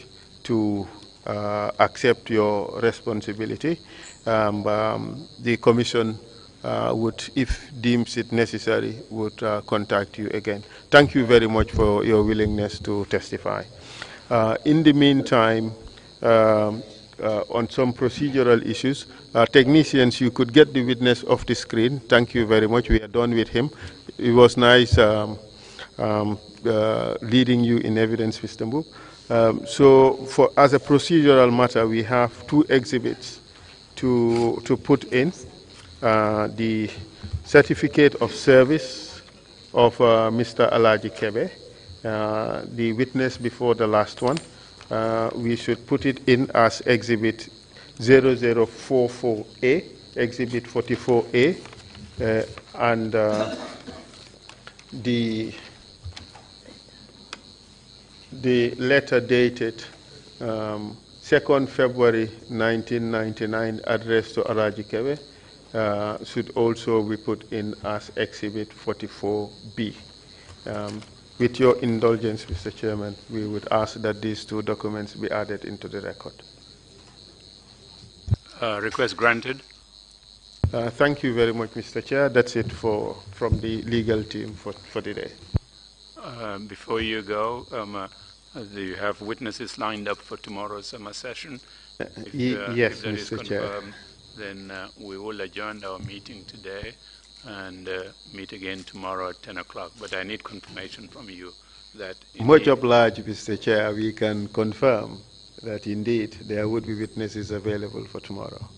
to accept your responsibility. The Commission would, if deems it necessary, would contact you again. Thank you very much for your willingness to testify. In the meantime, on some procedural issues, technicians, you could get the witness off the screen. Thank you very much. We are done with him. It was nice leading you in evidence, Mr. Mbub. So as a procedural matter, we have two exhibits to put in. The certificate of service of Mr. Alaji Kebe, the witness before the last one. We should put it in as exhibit 0044A, exhibit 44A, and the letter dated 2nd February 1999, addressed to Alaji Kebe, should also be put in as exhibit 44B. With your indulgence, Mr. Chairman, we would ask that these two documents be added into the record. Request granted. Thank you very much, Mr. Chair. That's it from the legal team for the day. Before you go, do you have witnesses lined up for tomorrow's summer session? Yes, if that Mr. is Chair. confirmed, then we will adjourn our meeting today and meet again tomorrow at 10 o'clock. But I need confirmation from you that much obliged, Mr. Chair. We can confirm that indeed there would be witnesses available for tomorrow.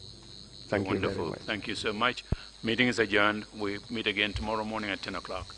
Thank you very much. Thank you so much. Meeting is adjourned. We meet again tomorrow morning at 10 o'clock.